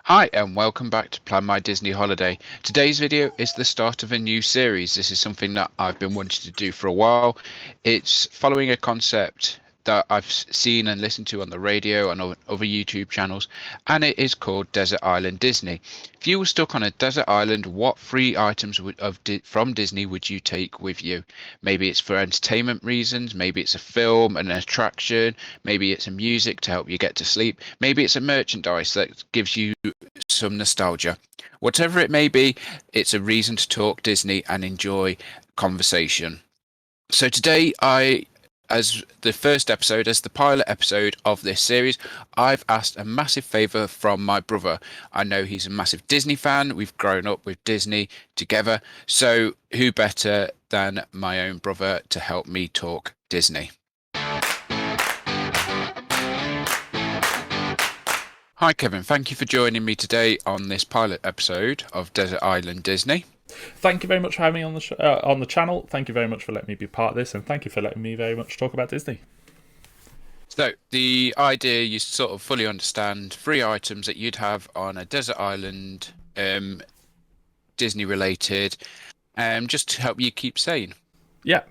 Hi and welcome back to Plan My Disney Holiday. Today's video is the start of a new series. This is something that I've been wanting to do for a while. It's following a concept that I've seen and listened to on the radio and on other YouTube channels, and it is called Desert Island Disney. If you were stuck on a desert island, what three items from Disney would you take with you? Maybe it's for entertainment reasons, maybe it's a film, an attraction, maybe it's a music to help you get to sleep, maybe it's a merchandise that gives you some nostalgia. Whatever it may be, it's a reason to talk Disney and enjoy conversation. So today, as the first episode, as the pilot episode of this series, I've asked a massive favour from my brother. I know he's a massive Disney fan. We've grown up with Disney together. So who better than my own brother to help me talk Disney? Hi, Kevin. Thank you for joining me today on this pilot episode of Desert Island Disney. Thank you very much for having me on the channel. Thank you very much for letting me be part of this, and thank you for letting me very much talk about Disney. So, the idea you sort of fully understand three items that you'd have on a desert island, Disney related, just to help you keep sane. Yeah.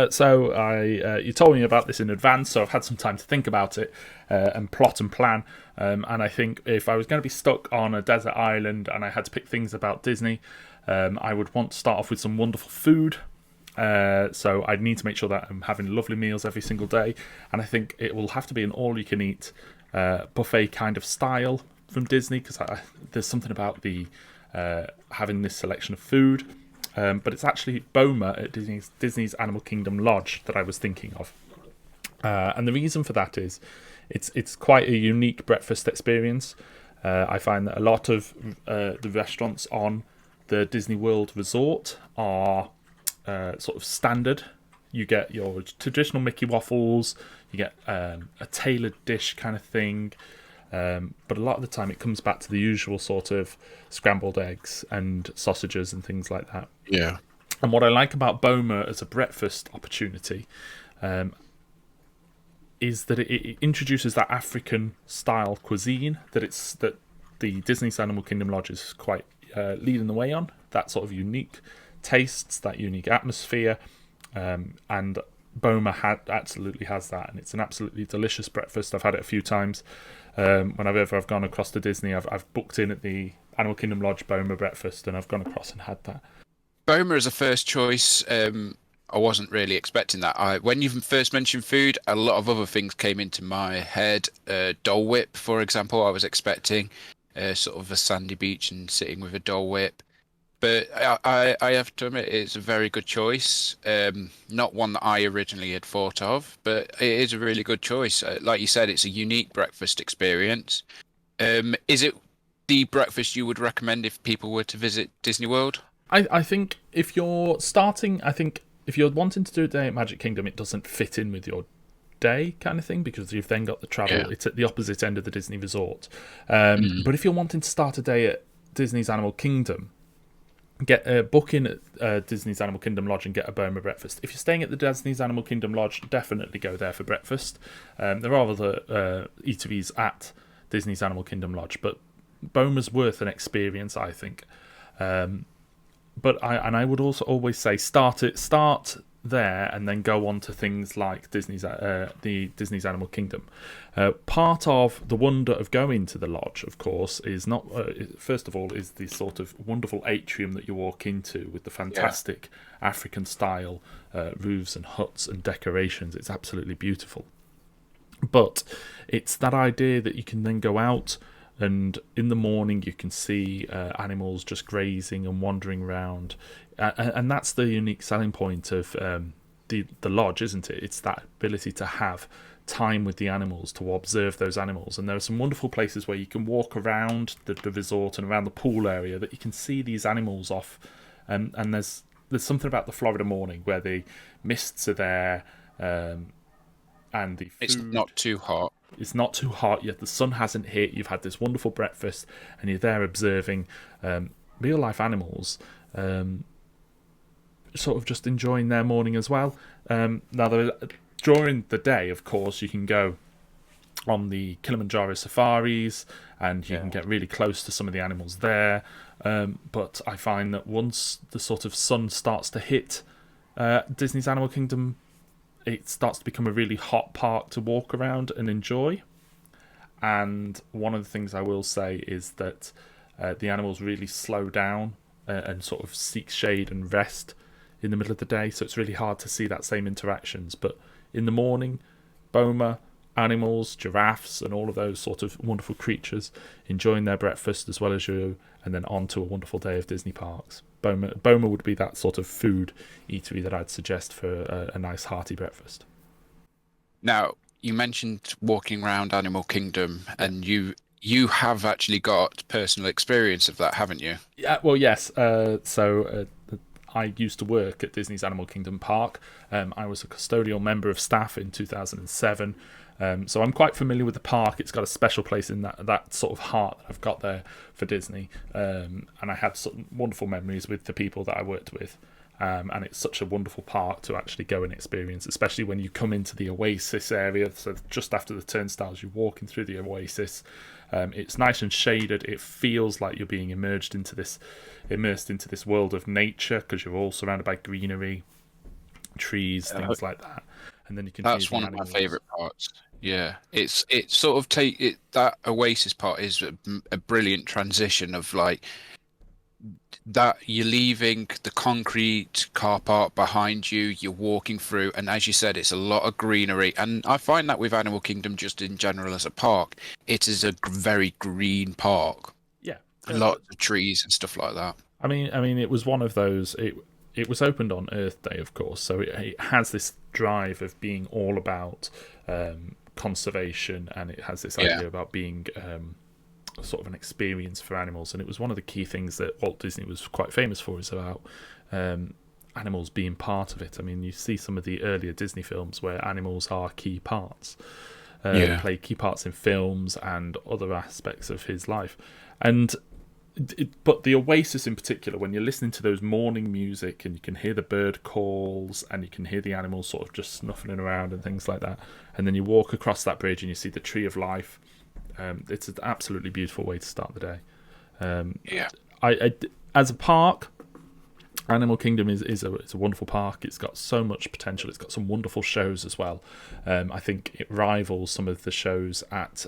So you told me about this in advance, so I've had some time to think about it and plot and plan. And I think if I was going to be stuck on a desert island and I had to pick things about Disney, I would want to start off with some wonderful food. So I'd need to make sure that I'm having lovely meals every single day, and I think it will have to be an all-you-can-eat buffet kind of style from Disney, because there's something about the having this selection of food. But it's actually Boma at Disney's Animal Kingdom Lodge that I was thinking of. And the reason for that is it's quite a unique breakfast experience. I find that a lot of the restaurants on the Disney World Resort are sort of standard. You get your traditional Mickey waffles, you get a tailored dish kind of thing. But a lot of the time it comes back to the usual sort of scrambled eggs and sausages and things like that. Yeah. And what I like about Boma as a breakfast opportunity is that it introduces that African style cuisine that the Disney's Animal Kingdom Lodge is quite leading the way on. That sort of unique tastes, that unique atmosphere, and Boma absolutely has that, and it's an absolutely delicious breakfast. I've had it a few times. Whenever I've gone across to Disney, I've booked in at the Animal Kingdom Lodge Boma breakfast, and I've gone across and had that. Boma as a first choice. I wasn't really expecting that. When you first mentioned food, a lot of other things came into my head. Dole Whip, for example, I was expecting sort of a sandy beach and sitting with a Dole Whip. But I have to admit, it's a very good choice. Not one that I originally had thought of, but it is a really good choice. Like you said, it's a unique breakfast experience. Is it the breakfast you would recommend if people were to visit Disney World? I think if you're starting, I think if you're wanting to do a day at Magic Kingdom, it doesn't fit in with your day kind of thing, because you've then got the travel. Yeah. It's at the opposite end of the Disney Resort. But if you're wanting to start a day at Disney's Animal Kingdom, get a book in at Disney's Animal Kingdom Lodge and get a Boma breakfast. If you're staying at the Disney's Animal Kingdom Lodge, definitely go there for breakfast. There are other eateries at Disney's Animal Kingdom Lodge, but Boma's worth an experience, I think. But I would also always say start there and then go on to things like the Disney's Animal Kingdom. Part of the wonder of going to the lodge, of course, is not first of all is the sort of wonderful atrium that you walk into with the fantastic African style roofs and huts and decorations. It's absolutely beautiful. But it's that idea that you can then go out, and in the morning you can see animals just grazing and wandering around, and that's the unique selling point of the lodge, isn't it? It's that ability to have time with the animals, to observe those animals. And there are some wonderful places where you can walk around the resort and around the pool area that you can see these animals off, and there's something about the Florida morning where the mists are there, and the food, It's not too hot. it's not too hot yet, the sun hasn't hit, you've had this wonderful breakfast, and you're there observing real life animals, sort of just enjoying their morning as well. Now, during the day, of course, you can go on the Kilimanjaro safaris, and you Yeah. can get really close to some of the animals there. But I find that once the sort of sun starts to hit Disney's Animal Kingdom, it starts to become a really hot park to walk around and enjoy. And one of the things I will say is that the animals really slow down and sort of seek shade and rest in the middle of the day, so it's really hard to see that same interactions. But in the morning, Boma, animals, giraffes, and all of those sort of wonderful creatures enjoying their breakfast as well as you, and then on to a wonderful day of Disney parks. Boma would be that sort of food eatery that I'd suggest for a nice hearty breakfast. Now, you mentioned walking around Animal Kingdom, Yeah. and you have actually got personal experience of that, haven't you? Yeah, well, yes. I used to work at Disney's Animal Kingdom Park. I was a custodial member of staff in 2007. So I'm quite familiar with the park. It's got a special place in that sort of heart that I've got there for Disney. And I had some wonderful memories with the people that I worked with. And it's such a wonderful park to actually go and experience, especially when you come into the Oasis area. So just after the turnstiles, you're walking through the Oasis. It's nice and shaded. It feels like you're being immersed into this world of nature, because you're all surrounded by greenery, trees, things like that. And then you can That's hear the one of my animals. favorite parts. Yeah, it's sort of that Oasis part is a brilliant transition of like that you're leaving the concrete car park behind you, you're walking through, and as you said, it's a lot of greenery. And I find that with Animal Kingdom, just in general as a park, it is a very green park, Yeah. lots of trees and stuff like that. I mean, it was one of those. It was opened on Earth Day, of course, so it has this drive of being all about conservation, and it has this Yeah, idea about being sort of an experience for animals. And it was one of the key things that Walt Disney was quite famous for, is about animals being part of it. I mean, you see some of the earlier Disney films where animals are key parts. They yeah. play key parts in films and other aspects of his life. And but the Oasis in particular, when you're listening to those morning music and you can hear the bird calls and you can hear the animals sort of just snuffling around and things like that, and then you walk across that bridge and you see the Tree of Life, it's an absolutely beautiful way to start the day. Yeah. As a park, Animal Kingdom is a wonderful park. It's got so much potential. It's got some wonderful shows as well. I think it rivals some of the shows at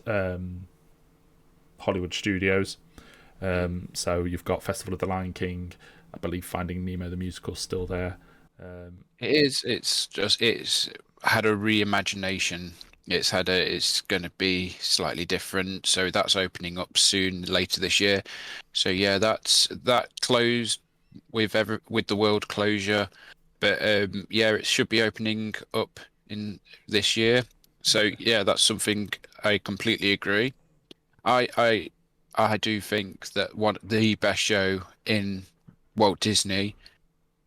Hollywood Studios. So you've got Festival of the Lion King. I believe Finding Nemo the musical is still there. It is. It's had a reimagination. It's going to be slightly different. So that's opening up soon, later this year. So yeah, that closed with the world closure, but yeah, it should be opening up in this year. So yeah, that's something I completely agree. I I do think that the best show in Walt Disney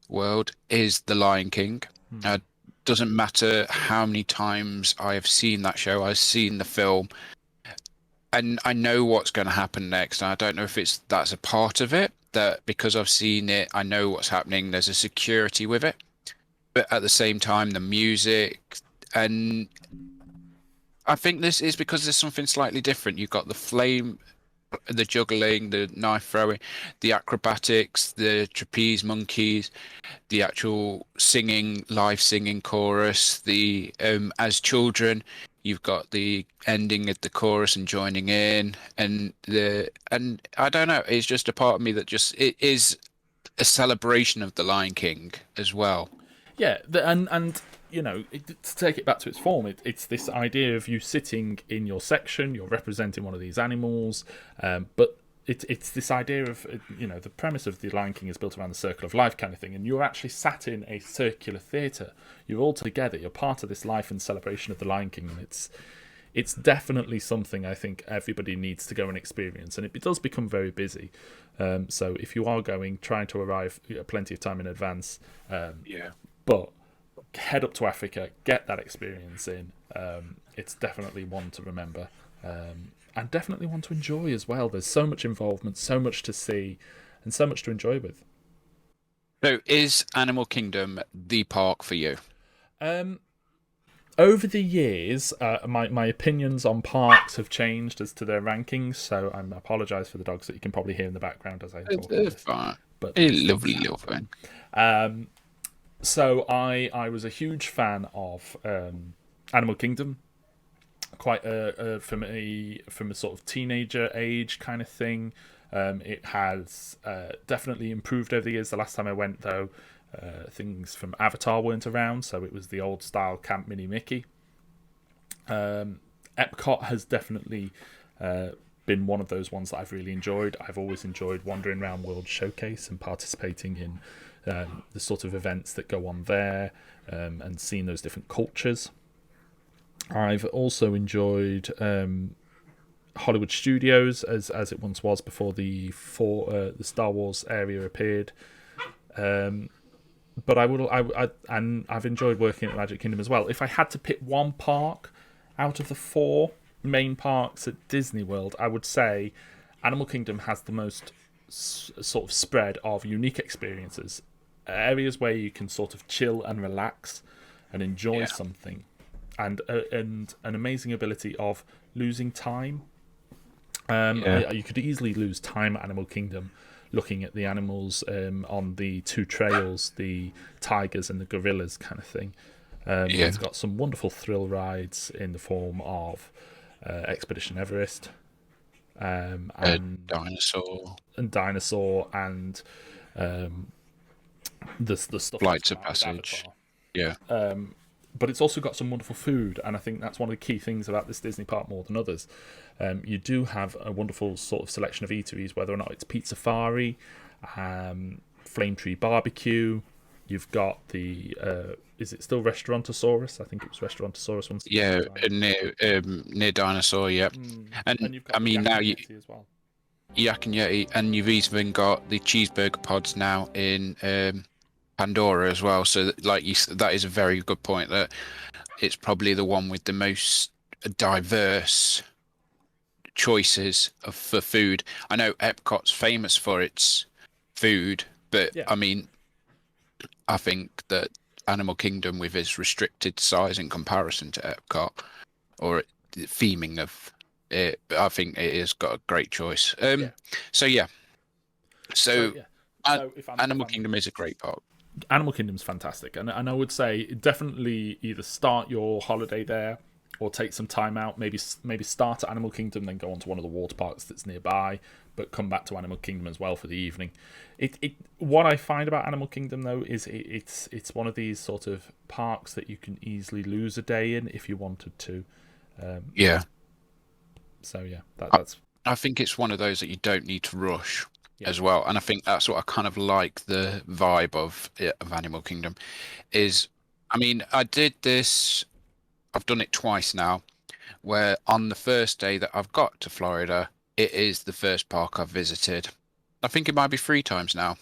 World is The Lion King. Hmm. Uh, doesn't matter how many times I have seen that show, I've seen the film, and I know what's going to happen next. And I don't know if that's a part of it, that because I've seen it, I know what's happening. There's a security with it, but at the same time, the music, and I think this is because there's something slightly different. You've got the juggling, the knife throwing, the acrobatics, the trapeze monkeys, the actual singing, live singing chorus. The as children, you've got the ending of the chorus and joining in, and I don't know. It's just a part of me that just it is a celebration of the Lion King as well. Yeah, and to take it back to its form, it's this idea of you sitting in your section, you're representing one of these animals, but it's this idea of the premise of the Lion King is built around the circle of life kind of thing, and you're actually sat in a circular theatre. You're all together. You're part of this life and celebration of the Lion King, and it's definitely something I think everybody needs to go and experience, and it does become very busy. So if you are going, trying to arrive plenty of time in advance. Yeah. But head up to Africa, get that experience in. It's definitely one to remember, and definitely one to enjoy as well. There's so much involvement, so much to see, and so much to enjoy with. So is Animal Kingdom the park for you? Um, over the years, my opinions on parks have changed as to their rankings. So I apologise for the dogs that you can probably hear in the background as I'm talking this. Fine. But A these things lovely little happen. thing. So I was a huge fan of Animal Kingdom, quite from a sort of teenager age kind of thing. It has definitely improved over the years. The last time I went, though, things from Avatar weren't around, so it was the old style Camp Mini Mickey. Epcot has definitely been one of those ones that I've really enjoyed. I've always enjoyed wandering around World Showcase and participating in the sort of events that go on there, and seeing those different cultures. I've also enjoyed Hollywood Studios as it once was before the Star Wars area appeared. But I've enjoyed working at Magic Kingdom as well. If I had to pick one park out of the 4 main parks at Disney World, I would say Animal Kingdom has the most sort of spread of unique experiences, areas where you can sort of chill and relax and enjoy something, and an amazing ability of losing time. You could easily lose time at Animal Kingdom looking at the animals on the 2 trails, the tigers and the gorillas kind of thing. It's got some wonderful thrill rides in the form of Expedition Everest, and Dinosaur and the stuff Flights that's of around Passage. Avatar. But it's also got some wonderful food, and I think that's one of the key things about this Disney park more than others. You do have a wonderful sort of selection of eateries, whether or not it's Pizzafari, Flame Tree Barbecue. You've got the is it still Restaurantosaurus? I think it was Restaurantosaurus once. Near Dinosaur. And you've got I mean now as well. Yak and Yeti, and you've even got the cheeseburger pods now in Pandora as well. So that is a very good point. That it's probably the one with the most diverse choices for food. I know Epcot's famous for its food, but I mean, I think that Animal Kingdom, with its restricted size in comparison to Epcot, or the theming of it, I think it has got a great choice. So Animal Kingdom is a great park. Animal Kingdom's fantastic, and I would say definitely either start your holiday there or take some time out. Maybe start at Animal Kingdom, then go on to one of the water parks that's nearby, but come back to Animal Kingdom as well for the evening. What I find about Animal Kingdom though is it's one of these sort of parks that you can easily lose a day in if you wanted to. So that's. I think it's one of those that you don't need to rush. As well, and I think that's what I kind of like the vibe of Animal Kingdom is. I mean, I've done it twice now, where on the first day that I've got to Florida, it is the first park I've visited. I think it might be 3 times now.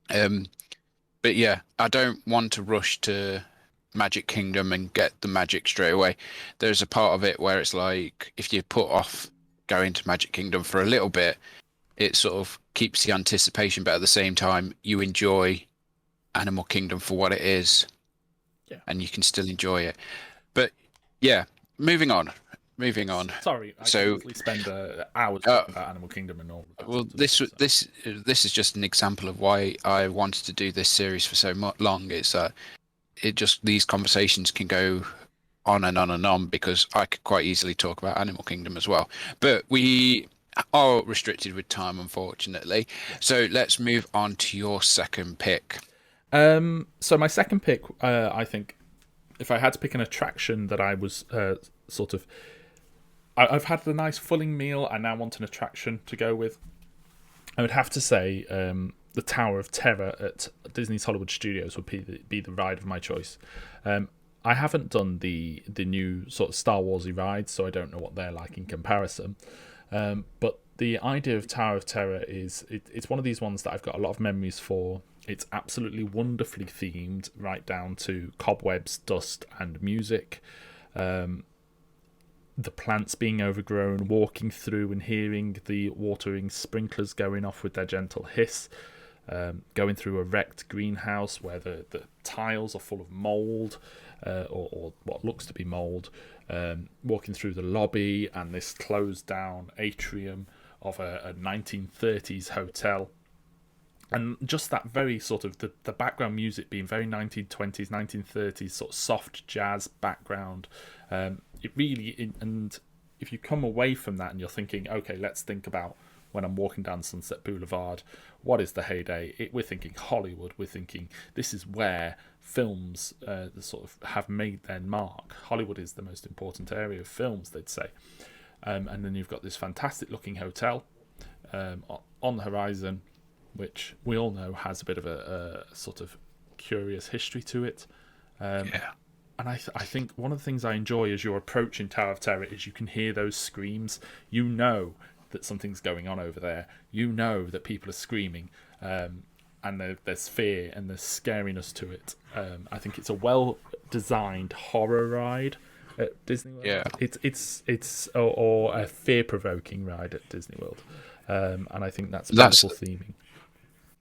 But yeah, I don't want to rush to Magic Kingdom and get the magic straight away. There's a part of it where it's like if you put off going to Magic Kingdom for a little bit, it sort of keeps the anticipation, but at the same time, you enjoy Animal Kingdom for what it is, and you can still enjoy it. But yeah, moving on. Sorry, I could spend hours talking about Animal Kingdom and all. Well, this is just an example of why I wanted to do this series for so long. It's these conversations can go on and on and on because I could quite easily talk about Animal Kingdom as well, but we are restricted with time, unfortunately. So let's move on to your second pick. So my second pick, I think, if I had to pick an attraction that I was sort of, I've had a nice filling meal. I now want an attraction to go with. I would have to say the Tower of Terror at Disney's Hollywood Studios would be the ride of my choice. I haven't done the new sort of Star Warsy rides, so I don't know what they're like in comparison. But the idea of Tower of Terror is it's one of these ones that I've got a lot of memories for. It's absolutely wonderfully themed, right down to cobwebs, dust, and music. The plants being overgrown, walking through and hearing the watering sprinklers going off with their gentle hiss. going through a wrecked greenhouse where the tiles are full of mould, or what looks to be mould, walking through the lobby and this closed down atrium of a 1930s hotel. And just that very sort of the background music being very 1920s, 1930s sort of soft jazz background. It really, and if you come away from that and you're thinking, okay, let's think about when I'm walking down Sunset Boulevard, what is the heyday? We're thinking Hollywood. We're thinking this is where films sort of have made their mark. Hollywood is the most important area of films, they'd say. And then you've got this fantastic looking hotel on the horizon, which we all know has a bit of a sort of curious history to it. Yeah. And I think one of the things I enjoy as you're approaching Tower of Terror is you can hear those screams. You know that something's going on over there. You know that people are screaming, and there's fear and there's scariness to it. I think it's a well-designed horror ride at Disney World. Yeah. It's or a fear-provoking ride at Disney World, and I think that's beautiful theming.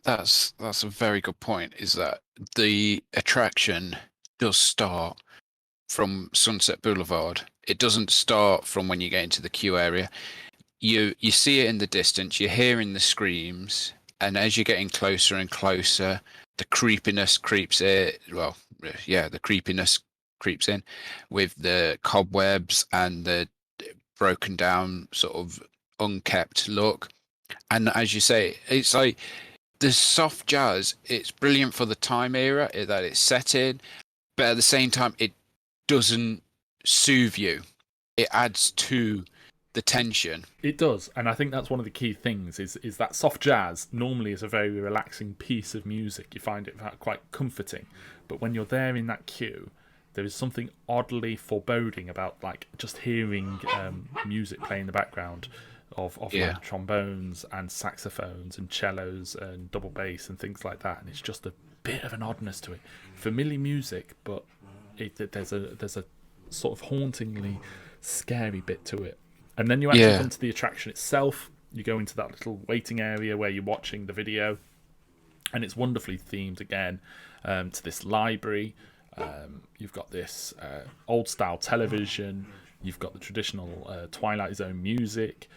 That's a very good point. Is that the attraction does start from Sunset Boulevard. It doesn't start from when you get into the queue area. You see it in the distance. You're hearing the screams, and as you're getting closer and closer, the creepiness creeps in. Well, yeah, the creepiness creeps in with the cobwebs and the broken down sort of unkept look. And as you say, it's like the soft jazz. It's brilliant for the time era that it's set in, but at the same time, it doesn't soothe you. It adds to the tension. It does, and I think that's one of the key things is that soft jazz normally is a very relaxing piece of music. You find it quite comforting, but when you're there in that queue, there is something oddly foreboding about like just hearing music play in the background of like trombones and saxophones and cellos and double bass and things like that, and it's just a bit of an oddness to it. Familiar music, but there's a sort of hauntingly scary bit to it. And then you actually come to the attraction itself. You go into that little waiting area where you're watching the video, and it's wonderfully themed again to this library. You've got this old-style television. You've got the traditional Twilight Zone music.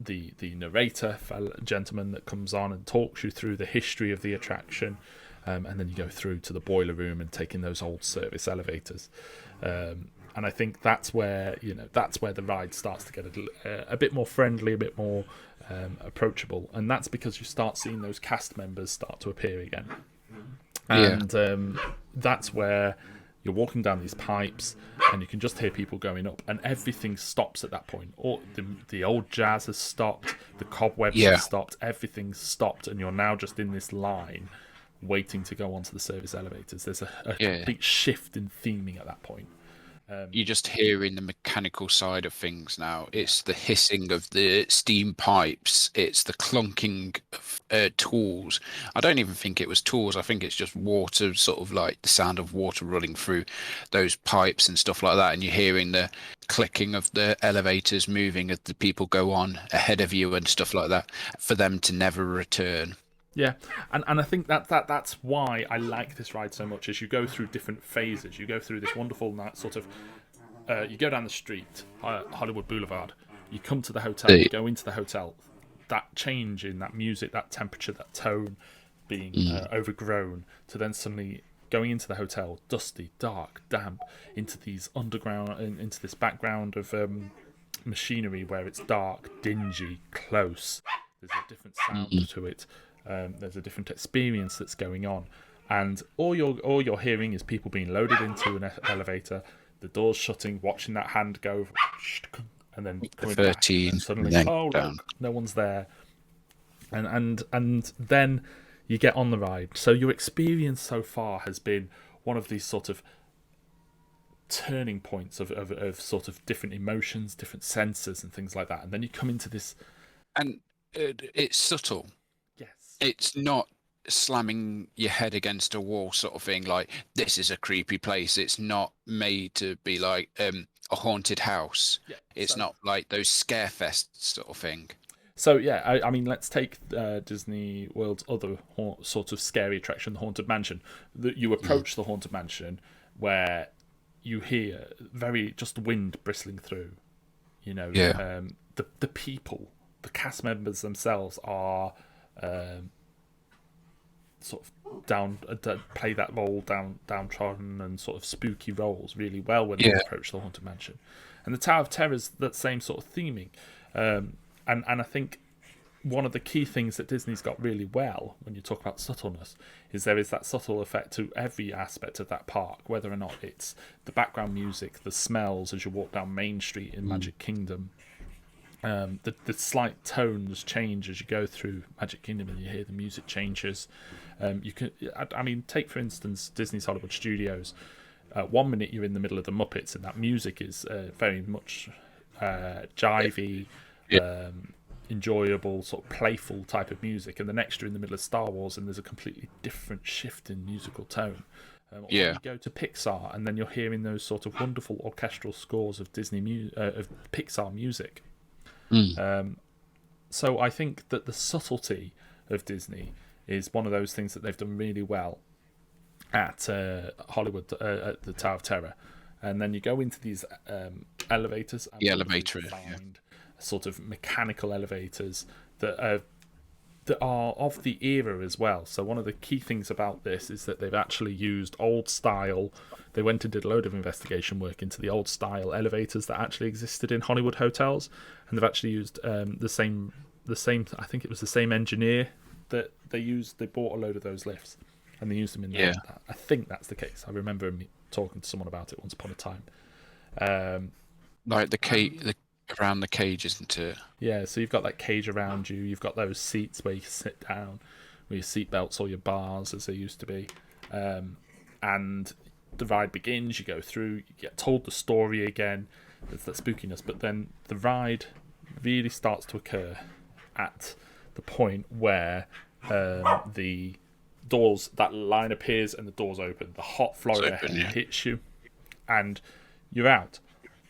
The narrator, gentleman that comes on and talks you through the history of the attraction. And then you go through to the boiler room and take in those old service elevators. And I think that's where the ride starts to get a bit more friendly, a bit more approachable, and that's because you start seeing those cast members start to appear again. And that's where you're walking down these pipes, and you can just hear people going up, and everything stops at that point. Or the old jazz has stopped, the cobwebs have stopped, everything's stopped, and you're now just in this line waiting to go onto the service elevators. There's a complete shift in theming at that point. You're just hearing the mechanical side of things now. It's the hissing of the steam pipes. It's the clunking of tools. I don't even think it was tools. I think it's just water, sort of like the sound of water running through those pipes and stuff like that. And you're hearing the clicking of the elevators moving as the people go on ahead of you and stuff like that, for them to never return. Yeah, and I think that's why I like this ride so much. As you go through different phases, you go through this wonderful sort of, you go down the street, Hollywood Boulevard, you come to the hotel, you go into the hotel, that change in that music, that temperature, that tone being overgrown, to then suddenly going into the hotel, dusty, dark, damp, into these underground, into this background of machinery where it's dark, dingy, close. There's a different sound to it. There's a different experience that's going on, and all you're hearing is people being loaded into an elevator, the doors shutting, watching that hand go, and then coming back, and suddenly, no one's there, and then you get on the ride. So your experience so far has been one of these sort of turning points of sort of different emotions, different senses, and things like that, and then you come into this, and it's subtle. It's not slamming your head against a wall sort of thing, like this is a creepy place. It's not made to be like a haunted house. It's not like those scare fests sort of thing. So yeah, I mean, let's take Disney World's other sort of scary attraction, the Haunted Mansion. That you approach the Haunted Mansion, where you hear very just wind bristling through. You know, Yeah. The people, the cast members themselves are sort of play that role downtrodden and sort of spooky roles really well when they Yeah. approach the Haunted Mansion. And the Tower of Terror's that same sort of theming. And I think one of the key things that Disney's got really well when you talk about subtleness is there is that subtle effect to every aspect of that park, whether or not it's the background music, the smells as you walk down Main Street in Magic Kingdom. The slight tones change as you go through Magic Kingdom and you hear the music changes. You can, I mean, take for instance Disney's Hollywood Studios. 1 minute you're in the middle of the Muppets and that music is very much jivey, enjoyable, sort of playful type of music, and the next you're in the middle of Star Wars and there's a completely different shift in musical tone. Or you go to Pixar and then you're hearing those sort of wonderful orchestral scores of of Pixar music. So I think that the subtlety of Disney is one of those things that they've done really well at Hollywood, at the Tower of Terror. And then you go into these elevators. And The elevator, sort of mechanical elevators that are of the era as well. So one of the key things about this is that they've actually used old style. They went and did a load of investigation work into the old style elevators that actually existed in Hollywood hotels, and they've actually used the same. I think it was the same engineer that they used. They bought a load of those lifts, and they used them in there. I think that's the case. I remember me talking to someone about it once upon a time. Like the around the cage, isn't it? Yeah, so you've got that cage around you. You've got those seats where you can sit down, with your seat belts or your bars, as they used to be. And the ride begins. You go through. You get told the story again. There's that spookiness, but then the ride really starts to occur at the point where the doors, that line appears and the doors open. The hot Florida hits you, and you're out.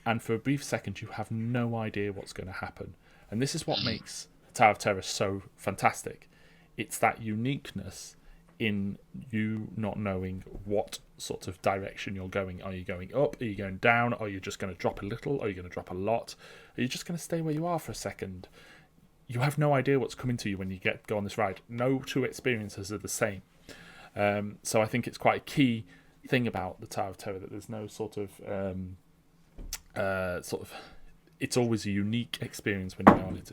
And for a brief second, you have no idea what's going to happen. And this is what makes Tower of Terror so fantastic. It's that uniqueness in you not knowing what sort of direction you're going. Are you going up? Are you going down? Are you just going to drop a little? Are you going to drop a lot? Are you just going to stay where you are for a second? You have no idea what's coming to you when you go on this ride. No two experiences are the same. So I think it's quite a key thing about the Tower of Terror that there's no sort of it's always a unique experience when you're on it.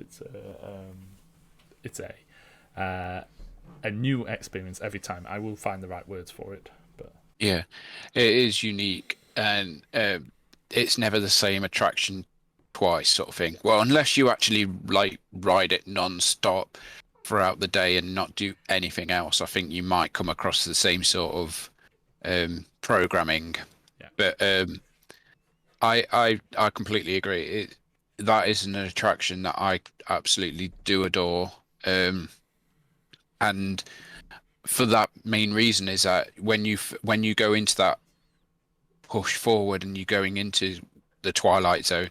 It's a new experience every time. I will find the right words for it, but yeah, it is unique, and it's never the same attraction twice, sort of thing. Well, unless you actually like ride it non-stop throughout the day and not do anything else, I think you might come across the same sort of programming. Yeah. But I completely agree. That is an attraction that I absolutely do adore. And for that main reason is that when you go into that push forward and you're going into the Twilight Zone,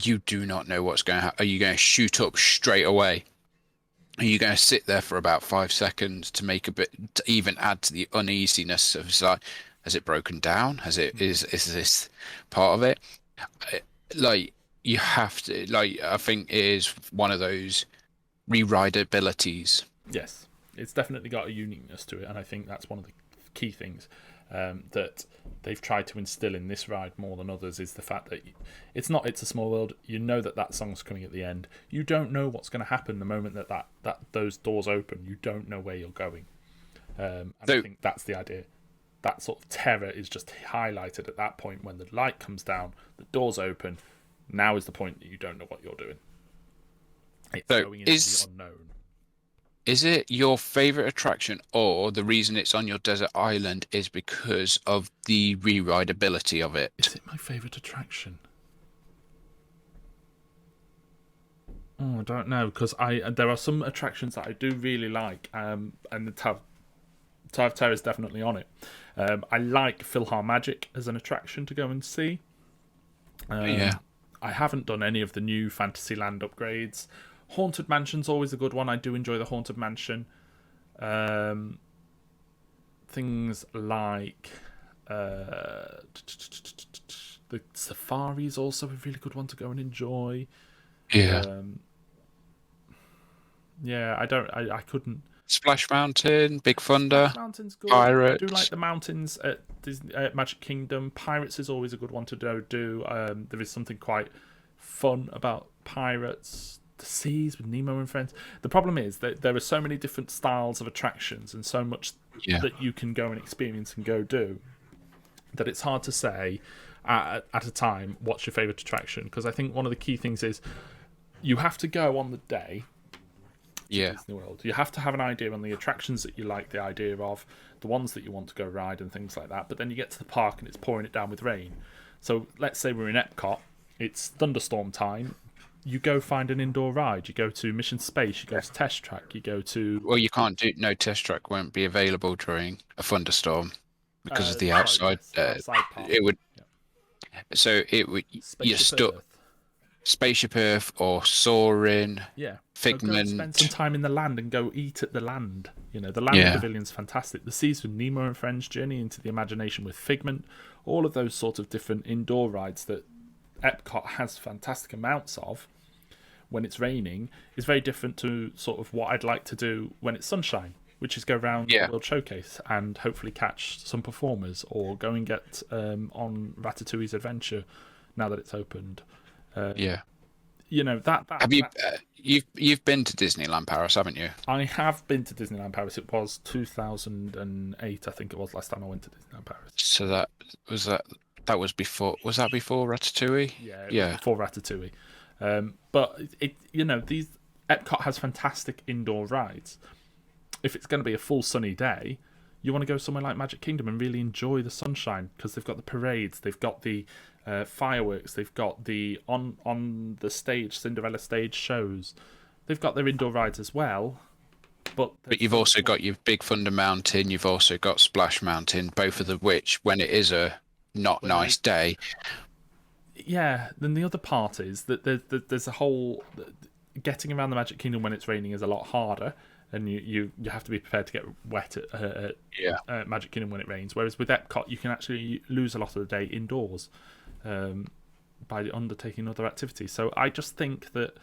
you do not know what's going to happen. Are you going to shoot up straight away? Are you going to sit there for about 5 seconds to even add to the uneasiness of like, has it broken down? Is this part of it? Like, you have to, like, I think it is one of those re-rideabilities. Yes, it's definitely got a uniqueness to it, and I think that's one of the key things that they've tried to instill in this ride more than others is the fact that it's a Small World. You know that song's coming at the end. You don't know what's going to happen the moment that those doors open. You don't know where you're going. And I think that's the idea. That sort of terror is just highlighted at that point when the light comes down, the doors open. Now is the point that you don't know what you're doing. It's going into the unknown. Is it your favourite attraction, or the reason it's on your desert island is because of the re-rideability of it? Is it my favourite attraction? Oh, I don't know, because there are some attractions that I do really like, and the Tower of Terror is definitely on it. I like PhilharMagic as an attraction to go and see. Yeah. I haven't done any of the new Fantasyland upgrades. Haunted Mansion's always a good one. I do enjoy the Haunted Mansion. Things like the Safari is also a really good one to go and enjoy. Yeah. Yeah, I couldn't. Splash Mountain, Big Thunder, Splash Mountain's good. Pirates. I do like the mountains at Magic Kingdom. Pirates is always a good one to do. There is something quite fun about Pirates. The seas with Nemo and friends. The problem is that there are so many different styles of attractions and so much that you can go and experience and go do that it's hard to say at a time what's your favourite attraction, because I think one of the key things is you have to go on the day to Disney World. You have to have an idea on the attractions that you like the idea of, the ones that you want to go ride and things like that, but then you get to the park and it's pouring it down with rain. So let's say we're in Epcot, it's thunderstorm time. You go find an indoor ride. You go to Mission Space. You go to Test Track. You go to... Well, you can't do... No, Test Track won't be available during a thunderstorm because of the outside... outside part. It would... Yeah. So it would... You're stuck... Earth. Spaceship Earth or Soarin'. Yeah. Figment. So go spend some time in the land and go eat at the land. You know, the land pavilion's fantastic. The Seas with Nemo and Friends, Journey into the Imagination with Figment. All of those sort of different indoor rides that Epcot has fantastic amounts of when it's raining is very different to sort of what I'd like to do when it's sunshine, which is go around the World Showcase and hopefully catch some performers or go and get on Ratatouille's Adventure now that it's opened. You know, that have you you've been to Disneyland Paris, haven't you? I have been to Disneyland Paris. It was 2008, I think it was, last time I went to Disneyland Paris. So that was before. Was that before Ratatouille? Yeah, before Ratatouille. But it you know, these Epcot has fantastic indoor rides. If it's going to be a full sunny day, you want to go somewhere like Magic Kingdom and really enjoy the sunshine, because they've got the parades, they've got the fireworks, they've got the on the stage Cinderella stage shows, they've got their indoor rides as well. But you've also got your Big Thunder Mountain, you've also got Splash Mountain, both of which, when it is a not nice day. Yeah, then the other part is that there's a whole... Getting around the Magic Kingdom when it's raining is a lot harder, and you have to be prepared to get wet at Magic Kingdom when it rains. Whereas with Epcot, you can actually lose a lot of the day indoors by undertaking other activities. So I just think that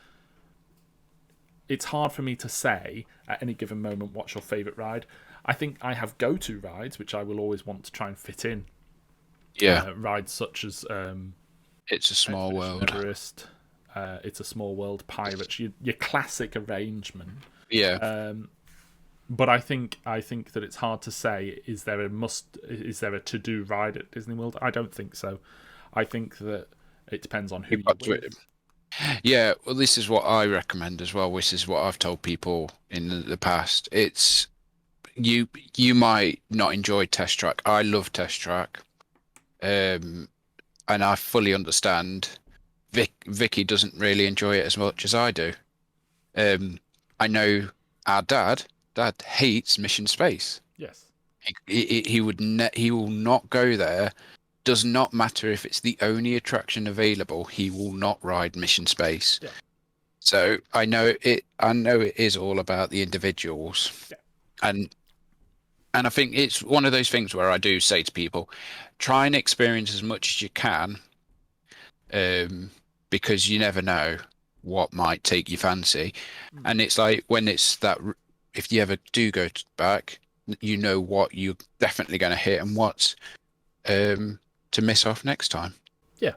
it's hard for me to say at any given moment what's your favourite ride. I think I have go-to rides, which I will always want to try and fit in. Rides such as It's a Small World, Everest, It's a Small World, Pirates, your classic arrangement. Yeah. But I think that it's hard to say, is there a to-do ride at Disney World? I don't think so. I think that it depends on who you're with. Yeah, well, this is what I recommend as well. This is what I've told people in the past. It's you might not enjoy Test Track. I love Test Track, and I fully understand. Vicky doesn't really enjoy it as much as I do. I know our dad hates Mission Space. Yes, he will not go there. Does not matter if it's the only attraction available. He will not ride Mission Space. Yeah. So I know it is all about the individuals. Yeah. And I think it's one of those things where I do say to people, try and experience as much as you can, because you never know what might take your fancy. And it's like when it's that, if you ever do go back, you know what you're definitely going to hit and what's to miss off next time. Yeah.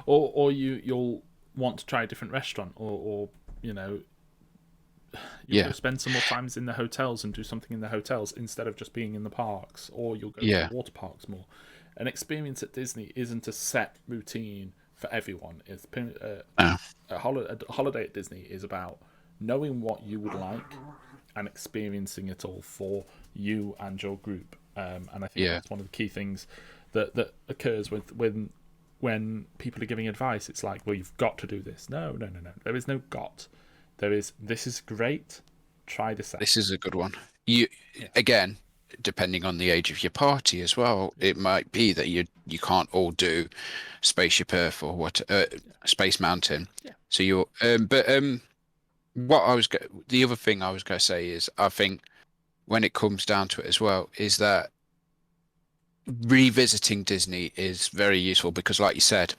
Or you'll want to try a different restaurant, or you'll go spend some more times in the hotels and do something in the hotels instead of just being in the parks, or you'll go to the water parks more. An experience at Disney isn't a set routine for everyone. It's a holiday at Disney is about knowing what you would like and experiencing it all for you and your group. And I think that's one of the key things that occurs when people are giving advice. It's like, well, you've got to do this. No. There is no got. There is, this is great. Try this out. This is a good one. Again, depending on the age of your party as well, it might be that you can't all do Spaceship Earth or what Space Mountain. Yeah. So you're what the other thing I was going to say is I think when it comes down to it as well is that revisiting Disney is very useful because, like you said,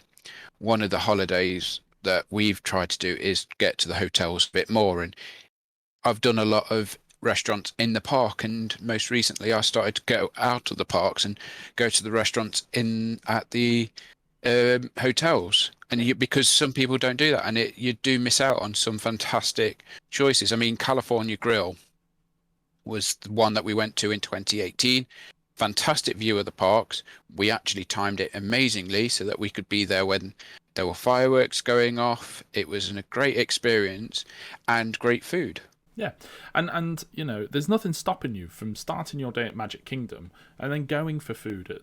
one of the holidays that we've tried to do is get to the hotels a bit more. And I've done a lot of restaurants in the park, and most recently I started to go out of the parks and go to the restaurants in at the hotels. And because some people don't do that, and you do miss out on some fantastic choices. I mean, California Grill was the one that we went to in 2018. Fantastic view of the parks. We actually timed it amazingly so that we could be there when there were fireworks going off. It was a great experience and great food. Yeah, and you know, there's nothing stopping you from starting your day at Magic Kingdom and then going for food at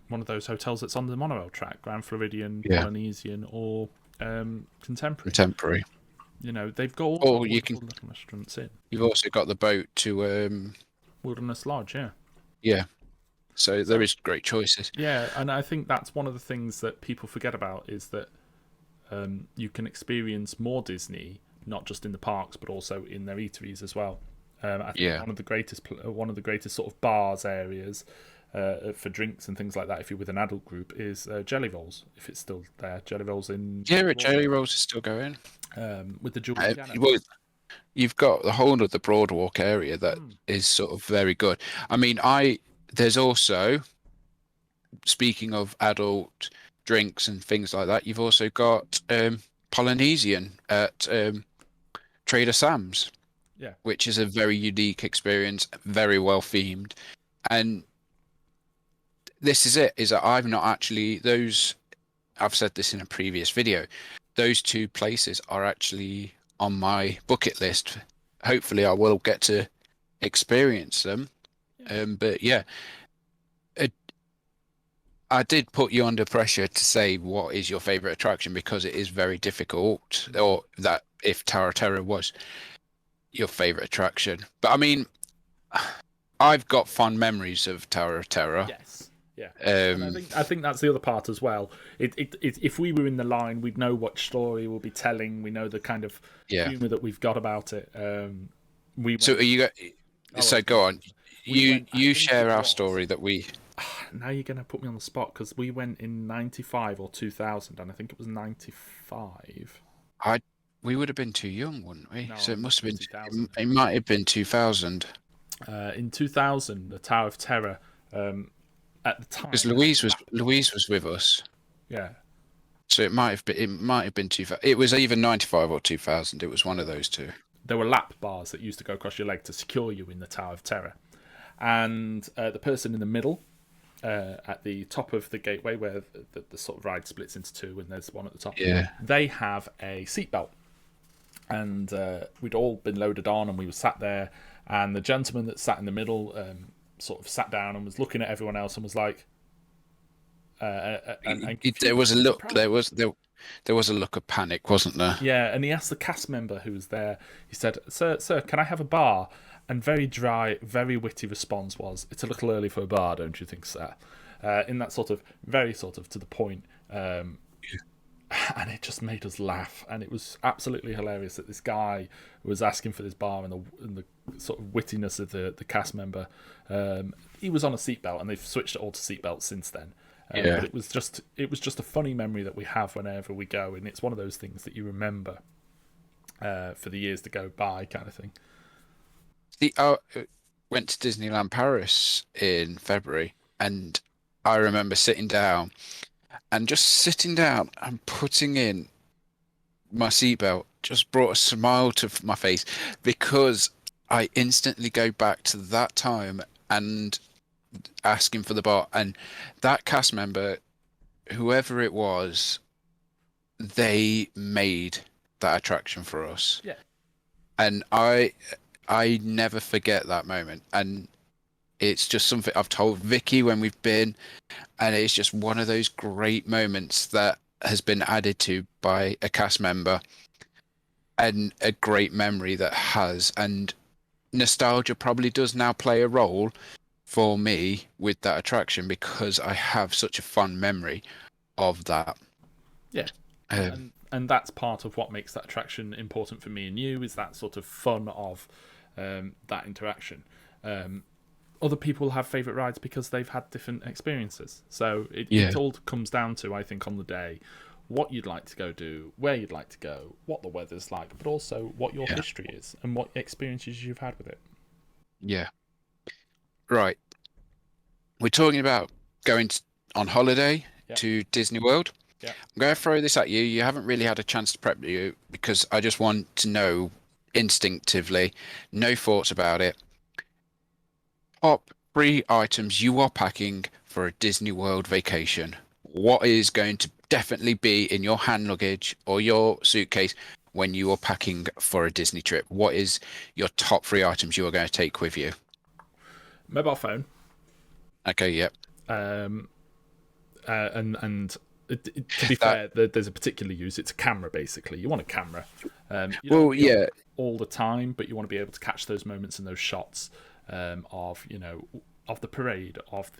one of those hotels that's on the monorail track, Grand Floridian, Polynesian, or Contemporary. You know, they've got all the little restaurants in. You've also got the boat to Wilderness Lodge, yeah. Yeah. So there is great choices. Yeah, and I think that's one of the things that people forget about is that you can experience more Disney, not just in the parks, but also in their eateries as well. I think one of the greatest sort of bars areas for drinks and things like that, if you're with an adult group, is Jelly Rolls, if it's still there. Jelly Rolls in... Yeah, Jelly Rolls is still going. With the jewelry you've got the whole of the Broadwalk area that is sort of very good. I mean, there's also, speaking of adult drinks and things like that, you've also got Polynesian at Trader Sam's, which is a very unique experience, very well themed. And this is it, is that I've not actually, I've said this in a previous video, those two places are actually on my bucket list. Hopefully I will get to experience them. But yeah, I did put you under pressure to say what is your favorite attraction, because it is very difficult, or that if Tower of Terror was your favorite attraction. But I mean, I've got fond memories of Tower of Terror. Yes. Yeah, I think that's the other part as well. If we were in the line, we'd know what story we'll be telling. We know the kind of humour that we've got about it. So go on. You share our story that we. Now you're going to put me on the spot, because we went in 95 or 2000, and I think it was 95. We would have been too young, wouldn't we? No, so it must have been. It might have been 2000. In 2000, the Tower of Terror. At the time, because Louise was with us. Yeah. So it might have been 2000. It was either 95 or 2000. It was one of those two. There were lap bars that used to go across your leg to secure you in the Tower of Terror, and the person in the middle, at the top of the gateway where the sort of ride splits into two, and there's one at the top. Yeah. They have a seatbelt, and we'd all been loaded on, and we were sat there, and the gentleman that sat in the middle. Sort of sat down and was looking at everyone else and was like, there was a look. There was a look of panic, wasn't there? Yeah, and he asked the cast member who was there. He said, "Sir, can I have a bar?" And very dry, very witty response was, "It's a little early for a bar, don't you think, sir?" In that sort of very sort of to the point. And it just made us laugh, and it was absolutely hilarious that this guy was asking for this bar, and the sort of wittiness of the cast member. He was on a seatbelt, and they've switched it all to seatbelts since then. But it was just a funny memory that we have whenever we go, and it's one of those things that you remember for the years to go by, kind of thing. Went to Disneyland Paris in February, and I remember sitting down. And just sitting down and putting in my seatbelt just brought a smile to my face, because I instantly go back to that time and asking for the bar. And that cast member, whoever it was, they made that attraction for us. Yeah. And I never forget that moment. And it's just something I've told Vicky when we've been, and it's just one of those great moments that has been added to by a cast member, and a great memory that has. And nostalgia probably does now play a role, for me with that attraction because I have such a fond memory of that. Yeah, Um, and that's part of what makes that attraction important for me and you, is that sort of fun of that interaction. Other people have favourite rides because they've had different experiences. So yeah, it all comes down to, I think, on the day, what you'd like to go do, where you'd like to go, what the weather's like, but also what your yeah, history is and what experiences you've had with it. yeah. Right. We're talking about going on holiday Yeah, to Disney World. yeah. I'm going to throw this at you. You haven't really had a chance to prep you because I just want to know instinctively, no thoughts about it. Top three items you are packing for a Disney World vacation. What is going to definitely be in your hand luggage or your suitcase when you are packing for a Disney trip? What is your top three items you are going to take with you? Mobile phone, Okay, yep. um, and to be That, fair, there's a particular use. It's a camera, basically. You want a camera. You don't well, want yeah, all the time, but you want to be able to catch those moments and those shots of of the parade, of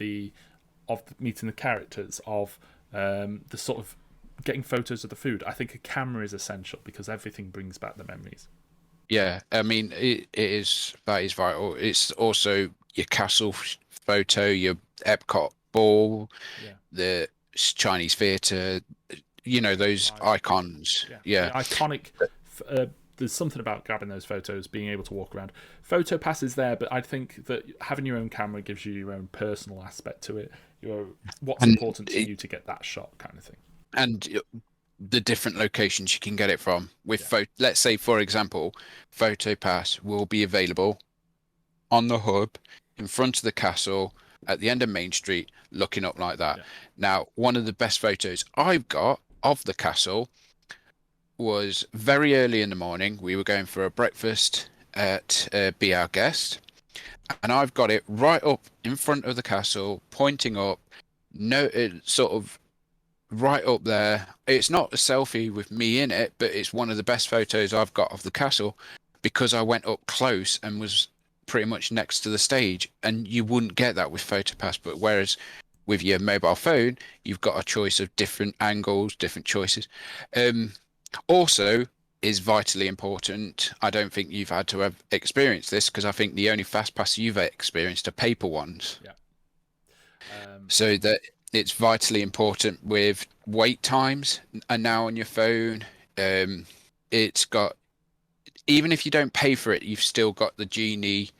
meeting the characters, of the sort of getting photos of the food. I think a camera is essential because everything brings back the memories. yeah. I mean, it is that is vital. It's also your castle photo, your Epcot ball, Yeah, the Chinese theatre, you know, Desert those Island. icons. Yeah, the Yeah. iconic. There's something about grabbing those photos, being able to walk around. Photo pass is there, but I think that having your own camera gives you your own personal aspect to it. What's And important to you to get that shot, kind of thing. and the different locations you can get it from. With Yeah, let's say, for example, PhotoPass will be available on the hub in front of the castle at the end of Main Street, looking up like that. yeah. Now, one of the best photos I've got of the castle was very early in the morning. We were going for a breakfast at Be Our Guest, and I've got it right up in front of the castle, pointing up. No, sort of right up there. It's not a selfie with me in it, but it's one of the best photos I've got of the castle because I went up close and was pretty much next to the stage. And you wouldn't get that with PhotoPass, but whereas with your mobile phone, you've got a choice of different angles, different choices. Um, Also, is vitally important. I don't think you've had to have experienced this because I think the only fast pass you've experienced are paper ones. Yeah. Um, So that it's vitally important with wait times and now on your phone. Um, it's got, even if you don't pay for it, you've still got the Genie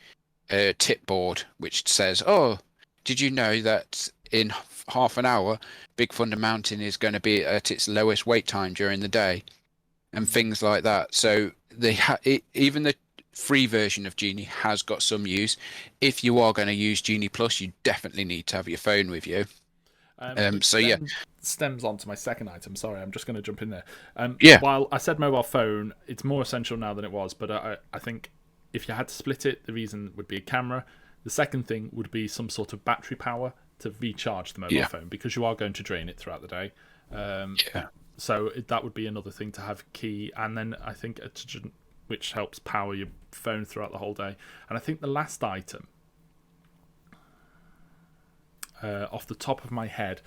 tip board, which says, "Oh, did you know that in half an hour, Big Thunder Mountain is going to be at its lowest wait time during the day?" And things like that. So even the free version of Genie has got some use. If you are going to use Genie Plus, you definitely need to have your phone with you. which So yeah, then stems on to my second item. Sorry, I'm just going to jump in there. yeah, While I said mobile phone, it's more essential now than it was, but I think if you had to split it, the reason would be a camera. The second thing would be some sort of battery power to recharge the mobile yeah, phone because you are going to drain it throughout the day. yeah. So that would be another thing to have key. And then I think which helps power your phone throughout the whole day. And I think the last item, off the top of my head,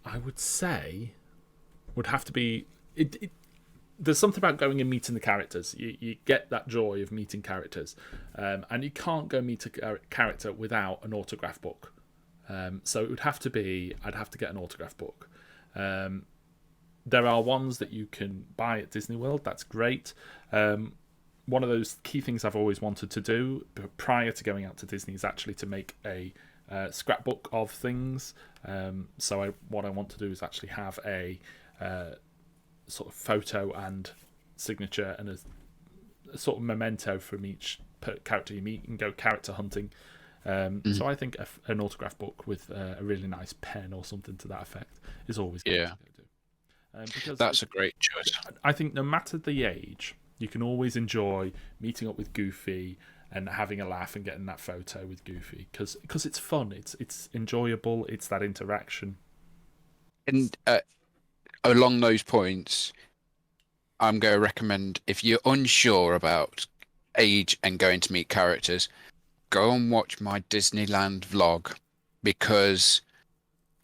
I would say would have to be there's something about going and meeting the characters. You get that joy of meeting characters, and you can't go meet a character without an autograph book. So it would have to be, I'd have to get an autograph book. There are ones that you can buy at Disney World. That's great. One of those key things I've always wanted to do prior to going out to Disney is actually to make a scrapbook of things. What I want to do is actually have a sort of photo and signature and a sort of memento from each character you meet and go character hunting. So I think an autograph book with a really nice pen or something to that effect is always good Yeah, to go do. Because that's a great choice. I think no matter the age, you can always enjoy meeting up with Goofy and having a laugh and getting that photo with Goofy because it's fun, it's enjoyable, it's that interaction. And along those points, I'm going to recommend if you're unsure about age and going to meet characters, go and watch my Disneyland vlog because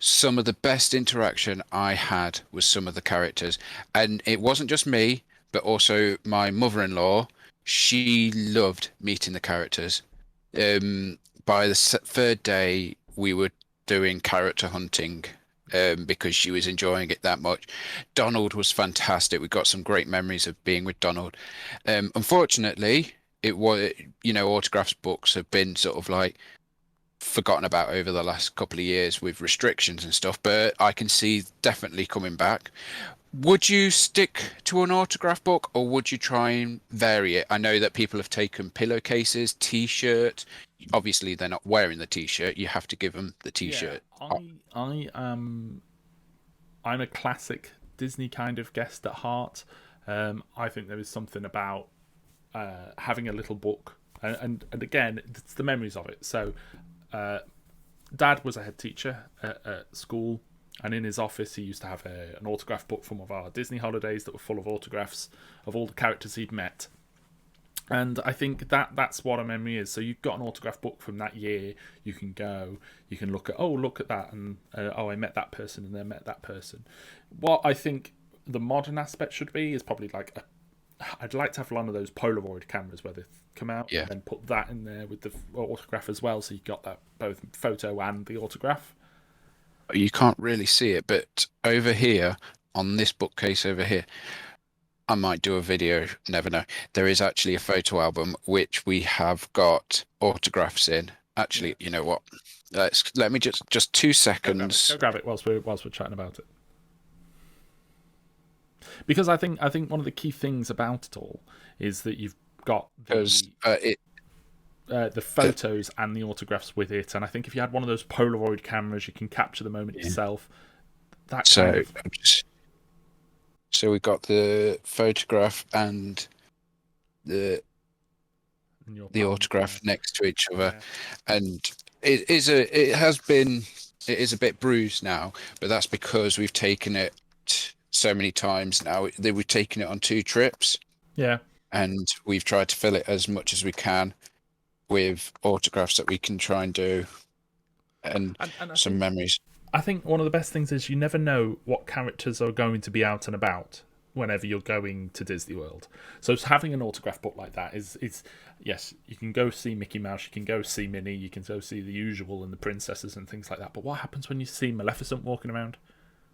some of the best interaction I had with some of the characters. And it wasn't just me, but also my mother-in-law. She loved meeting the characters. Um, by the third day, we were doing character hunting because she was enjoying it that much. Donald was fantastic. We got some great memories of being with Donald. Unfortunately, it was, autographs books have been sort of like forgotten about over the last couple of years with restrictions and stuff, but I can see definitely coming back. Would you stick to an autograph book or would you try and vary it? I know that people have taken pillowcases, t-shirt. Obviously, they're not wearing the t-shirt. You have to give them the Yeah, t-shirt. I am. I'm a classic Disney kind of guest at heart. I think there is something about having a little book, and again, it's the memories of it. So, Dad was a head teacher at school, and in his office, he used to have an autograph book from one of our Disney holidays that were full of autographs of all the characters he'd met. And I think that's what a memory is. So you've got an autograph book from that year. You can go, you can look at that, and I met that person, and then met that person. What I think the modern aspect should be is probably like I'd like to have one of those Polaroid cameras where they come out Yeah. and put that in there with the autograph as well, so you got that both photo and the autograph. You can't really see it, but over here on this bookcase over here, I might do a video, never know. There is actually a photo album which we have got autographs in. Actually, you know what? Let me just 2 seconds. Go grab it whilst we're chatting about it. Because I think one of the key things about it all is that you've got Because the photos and the autographs with it, and I think if you had one of those Polaroid cameras, you can capture the moment yourself. So we got the photograph and the autograph next to each other, and it is a bit bruised now, but that's because we've taken it so many times now. We've taken it on 2 trips, and we've tried to fill it as much as we can with autographs that we can try and do, and some memories. I think one of the best things is you never know what characters are going to be out and about whenever you're going to Disney World. So having an autograph book like that is yes, you can go see Mickey Mouse, you can go see Minnie, you can go see the usual and the princesses and things like that. But what happens when you see Maleficent walking around?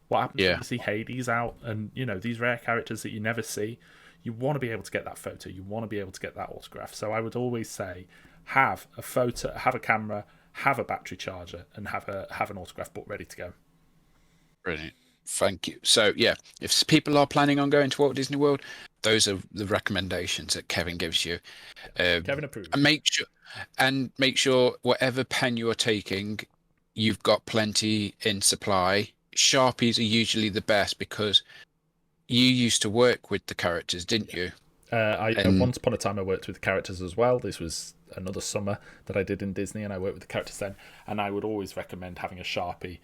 What happens when you see Hades out and, these rare characters that you never see? You want to be able to get that photo. You want to be able to get that autograph. So I would always say have a photo, have a camera, have a battery charger, and have an autograph book ready to go. Brilliant. Thank you. So yeah, if people are planning on going to Walt Disney World, those are the recommendations that Kevin gives you. Kevin approves. And make sure whatever pen you're taking, you've got plenty in supply. Sharpies are usually the best because you used to work with the characters, didn't you? Once upon a time I worked with the characters as well. This was another summer that I did in Disney, and I worked with the characters then. And I would always recommend having a Sharpie.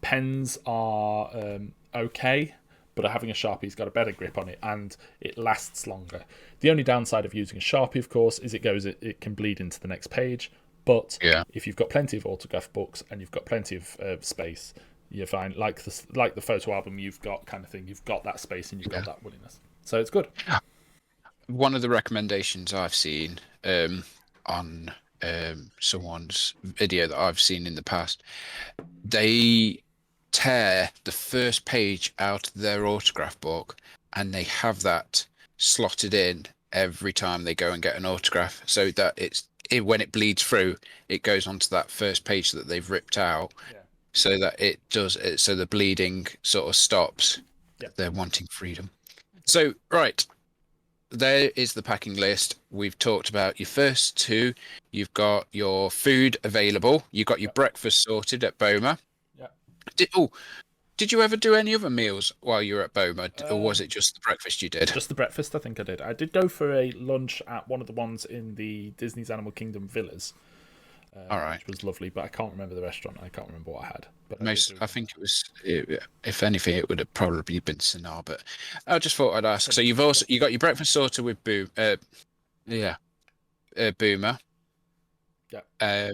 Pens are okay, but having a Sharpie's got a better grip on it and it lasts longer. The only downside of using a Sharpie, of course, is it can bleed into the next page. But if you've got plenty of autograph books and you've got plenty of space, you're fine. Like the photo album you've got kind of thing, you've got that space and you've got that willingness. So it's good. One of the recommendations I've seen on someone's video that I've seen in the past, they tear the first page out of their autograph book and they have that slotted in every time they go and get an autograph, so that when it bleeds through, it goes onto that first page that they've ripped out, so that so the bleeding sort of stops. They're wanting freedom. So right, there is the packing list. We've talked about your first 2. You've got your food available. You've got your breakfast sorted at Boma. Did you ever do any other meals while you were at Boma, or was it just the breakfast you did? Just the breakfast, I think I did. I did go for a lunch at one of the ones in the Disney's Animal Kingdom villas. All right. Which was lovely, but I can't remember the restaurant. I can't remember what I had. But I think it was, if anything, it would have probably been Sinar. But I just thought I'd ask. So you got your breakfast sorted with Boomer. Yeah.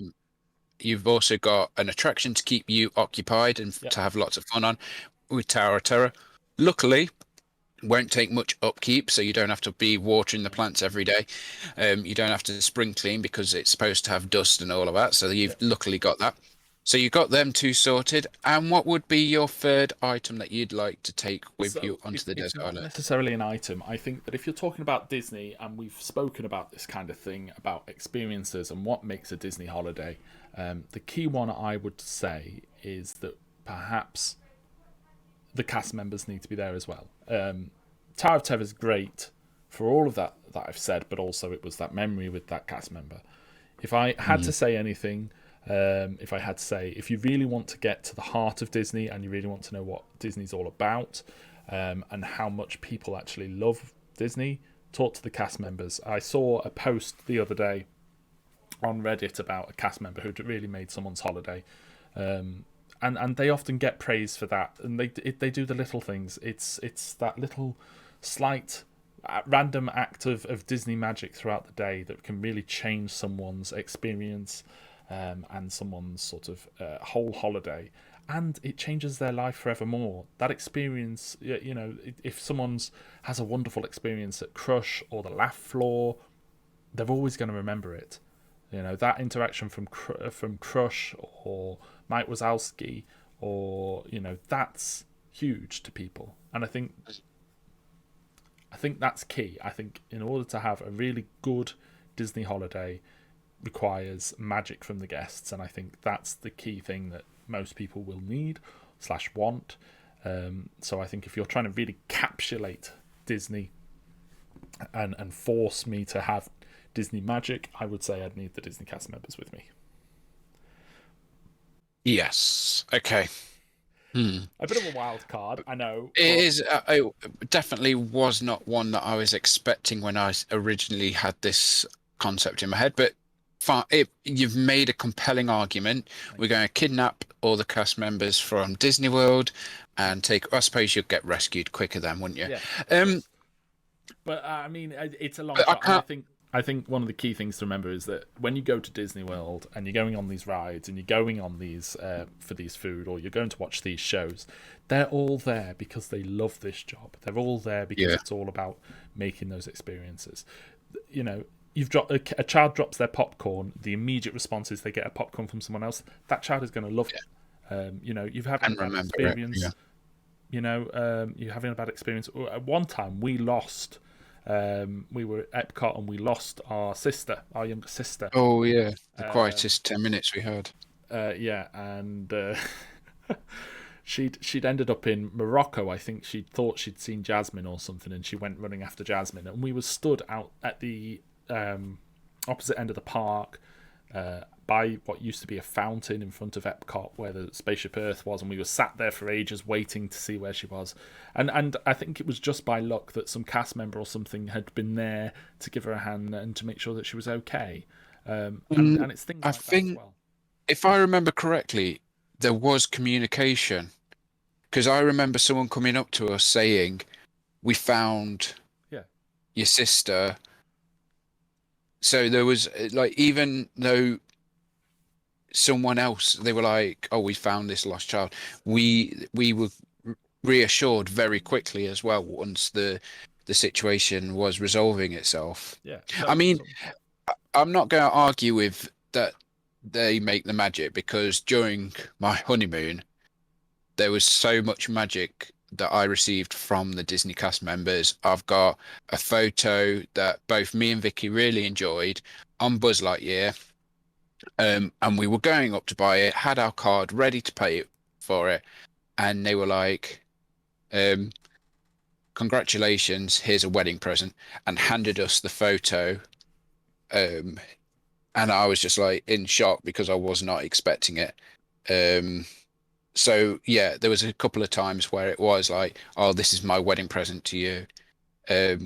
You've also got an attraction to keep you occupied and Yeah. to have lots of fun on with Tower of Terror. Luckily, won't take much upkeep, so you don't have to be watering the plants every day. You don't have to spring clean because it's supposed to have dust and all of that. So you've Yeah. luckily got that. So you got them two sorted. And what would be your third item that you'd like to take with you So onto the it's desert not island? necessarily an item. I think that if you're talking about Disney, and we've spoken about this kind of thing, about experiences and what makes a Disney holiday, the key one I would say is that perhaps the cast members need to be there as well. Tower of Terror is great for all of that I've said, but also it was that memory with that cast member. If I had to say anything, if I had to say, if you really want to get to the heart of Disney and you really want to know what Disney's all about, and how much people actually love Disney, talk to the cast members. I saw a post the other day on Reddit about a cast member who'd really made someone's holiday. And they often get praise for that, and they do the little things. It's that little slight random act of Disney magic throughout the day that can really change someone's experience, and someone's sort of whole holiday, and it changes their life forevermore. That experience, if someone's has a wonderful experience at Crush or the Laugh Floor, they're always going to remember it. That interaction from Crush or Mike Wazowski, or that's huge to people, and I think that's key. I think in order to have a really good Disney holiday requires magic from the guests, and I think that's the key thing that most people will need / want. So I think if you're trying to really encapsulate Disney and force me to have Disney magic, I would say I'd need the Disney cast members with me. Yes. Okay. A bit of a wild card, I know. It is. It definitely was not one that I was expecting when I originally had this concept in my head. But you've made a compelling argument. We're going to kidnap all the cast members from Disney World and take. I suppose you'd get rescued quicker then, wouldn't you? Yeah. But I mean, it's a long But I shot, and can't. I think one of the key things to remember is that when you go to Disney World and you're going on these rides and you're going on these for these food, or you're going to watch these shows, they're all there because they love this job. They're all there because it's all about making those experiences. You've dropped a child drops their popcorn. The immediate response is they get a popcorn from someone else. That child is going to love it. You've had a And bad remember it. experience. You're having a bad experience. At one time, we lost. We were at Epcot and we lost our younger sister. Oh yeah, the quietest 10 minutes we had. And she'd ended up in Morocco. I think she thought she'd seen Jasmine or something, and she went running after Jasmine. And we were stood out at the opposite end of the park, by what used to be a fountain in front of Epcot where the Spaceship Earth was, and we were sat there for ages waiting to see where she was. And I think it was just by luck that some cast member or something had been there to give her a hand and to make sure that she was okay. And it's things I like that as think, well. if I remember correctly, there was communication because I remember someone coming up to us saying, "We found Yeah. your sister." So there was like, even though someone else, they were like, "Oh, we found this lost child." We were reassured very quickly as well once the situation was resolving itself. Yeah. I mean, I'm not going to argue with that they make the magic, because during my honeymoon there was so much magic that I received from the Disney cast members. I've got a photo that both me and Vicky really enjoyed on Buzz Lightyear. And we were going up to buy it, had our card ready to pay for it, and they were like, "Congratulations, here's a wedding present," and handed us the photo. And I was just like in shock because I was not expecting it. So yeah, there was a couple of times where it was like, "Oh, this is my wedding present to you.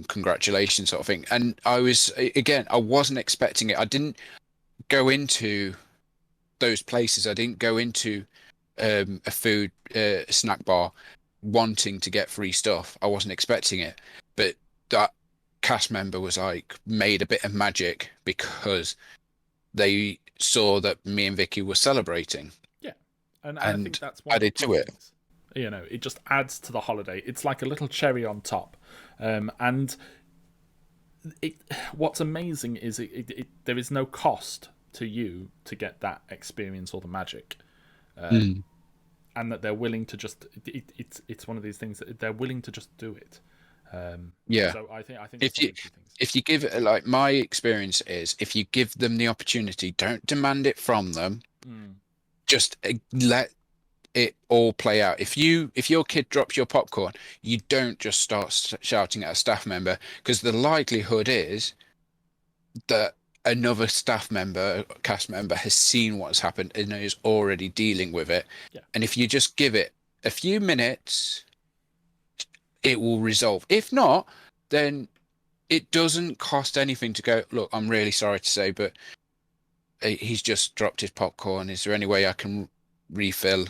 Congratulations," sort of thing. And I wasn't expecting it. I didn't go into those places. I didn't go into a food snack bar wanting to get free stuff. I wasn't expecting it, but that cast member was like made a bit of magic because they saw that me and Vicky were celebrating Yeah, and I think and that's one of the added key to it. things. You know, it just adds to the holiday. It's like a little cherry on top, and it. What's amazing is there is no cost to you to get that experience or the magic, Mm. and that they're willing to just. It's one of these things that they're willing to just do it. Yeah. So I think that's If one you of the key things. if you give it like my experience is if you give them the opportunity, don't demand it from them. Mm, Just let it all play out. If your kid drops your popcorn, you don't just start shouting at a staff member because the likelihood is that another staff member, cast member, has seen what's happened and is already dealing with it. yeah. And if you just give it a few minutes, it will resolve. If not, then it doesn't cost anything to go, look, I'm really sorry to say, but he's just dropped his popcorn. Is there any way I can refill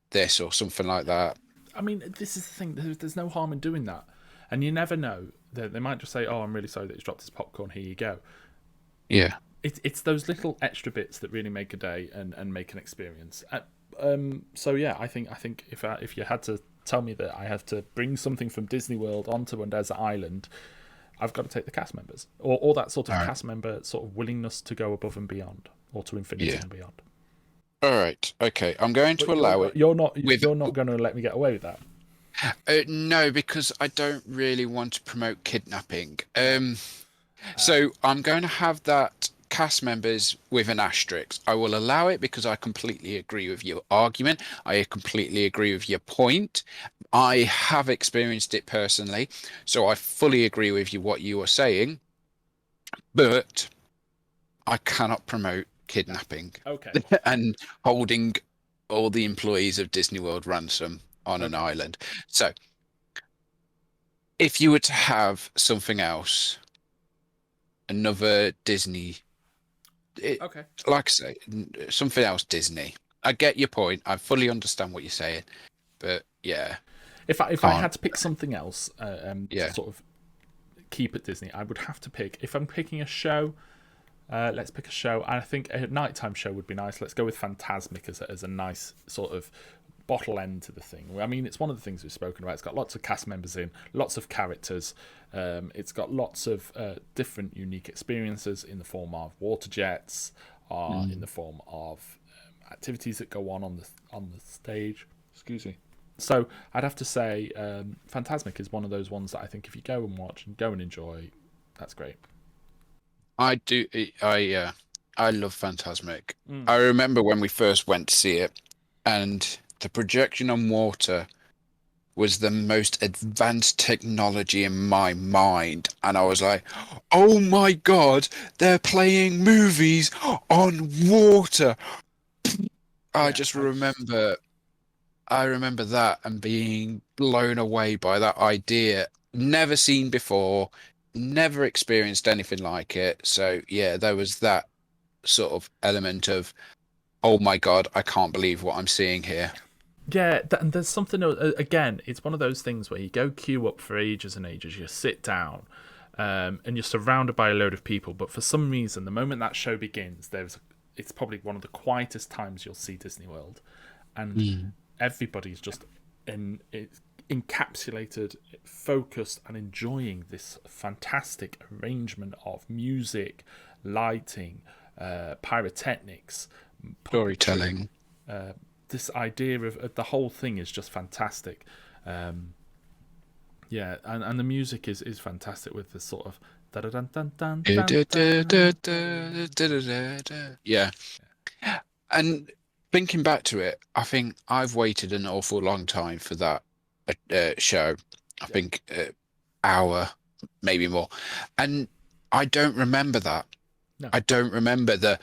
this or something like that? I mean, this is the thing. There's no harm in doing that, and you never know. They might just say, "Oh, I'm really sorry that he's dropped his popcorn. Here you go." Yeah. It's those little extra bits that really make a day and make an experience. So yeah, I think if you had to tell me that I have to bring something from Disney World onto a desert island, I've got to take the cast members or that sort of All right. cast member sort of willingness to go above and beyond or to infinity Yeah. and beyond. All right. Okay. I'm going But to allow it with. you're not going to let me get away with that. No, because I don't really want to promote kidnapping. No. So I'm going to have that cast members with an asterisk. I will allow it because I completely agree with your argument. I completely agree with your point. I have experienced it personally, so I fully agree with you what you are saying, but I cannot promote kidnapping Okay. and holding all the employees of Disney World ransom on an Okay. island. So if you were to have something else, another Disney, it, Okay. like I say, something else Disney. I get your point. I fully understand what you're saying, but yeah, If I can't. had to pick something else to Yeah. sort of keep at Disney, I would have to pick. If I'm picking a show, let's pick a show. I think a nighttime show would be nice. Let's go with Fantasmic as a nice sort of bottle end to the thing. I mean, it's one of the things we've spoken about. It's got lots of cast members in, lots of characters. It's got lots of different unique experiences in the form of water jets, in Mm. the form of activities that go on the stage. Excuse me. So I'd have to say, Fantasmic is one of those ones that I think if you go and watch and go and enjoy, that's great. I do. I love Phantasmic. Mm. I remember when we first went to see it, and the projection on water was the most advanced technology in my mind. And I was like, oh my God, they're playing movies on water. I Yeah, just I remember, I remember that and being blown away by that idea. Never seen before, never experienced anything like it. So yeah, there was that sort of element of, oh my God, I can't believe what I'm seeing here. Yeah, and there's something again. It's one of those things where you go queue up for ages and ages. You sit down, and you're surrounded by a load of people. But for some reason, the moment that show begins, it's probably one of the quietest times you'll see Disney World, and Mm. everybody's just it's encapsulated, focused, and enjoying this fantastic arrangement of music, lighting, pyrotechnics, puppetry. Storytelling. This idea of the whole thing is just fantastic. Yeah, and the music is fantastic with this sort of da da dun dun dun dun dun. Yeah. And thinking back to it, I think I've waited an awful long time for that show. I Yeah, think hour, maybe more. And I don't remember that. no, I don't remember the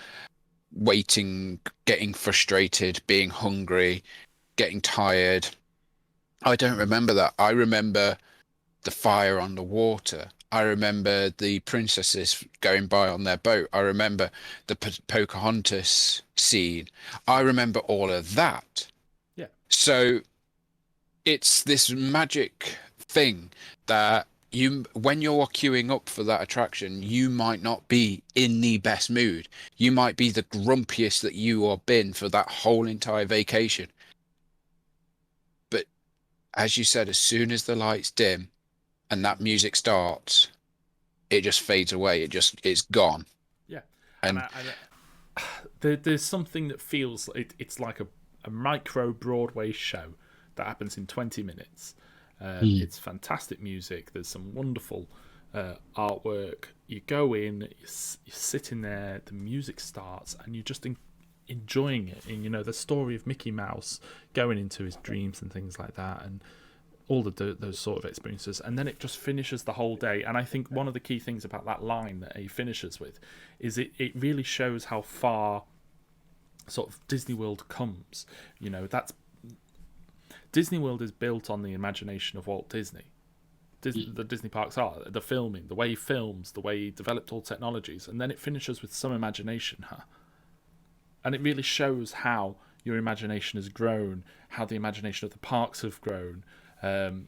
waiting, getting frustrated, being hungry, getting tired. I don't remember that. I remember the fire on the water. I remember the princesses going by on their boat. I remember the Pocahontas scene. I remember all of that. yeah, So it's this magic thing that when you're queuing up for that attraction, you might not be in the best mood. You might be the grumpiest that you have been for that whole entire vacation. But as you said, as soon as the lights dim and that music starts, it just fades away. It's gone. Yeah, and And there's something that feels it's like a micro Broadway show that happens in 20 minutes. It's fantastic music. There's some wonderful artwork. You go in, you're sitting there, the music starts, and you're just enjoying it. And the story of Mickey Mouse going into his dreams and things like that, and all those sort of experiences, and then it just finishes the whole day. And I think one of the key things about that line that he finishes with is it really shows how far sort of Disney World comes. That's Disney World is built on the imagination of Walt Disney. The Disney parks are the filming, the way he films, the way he developed all technologies, and then it finishes with some imagination, and it really shows how your imagination has grown, how the imagination of the parks have grown. The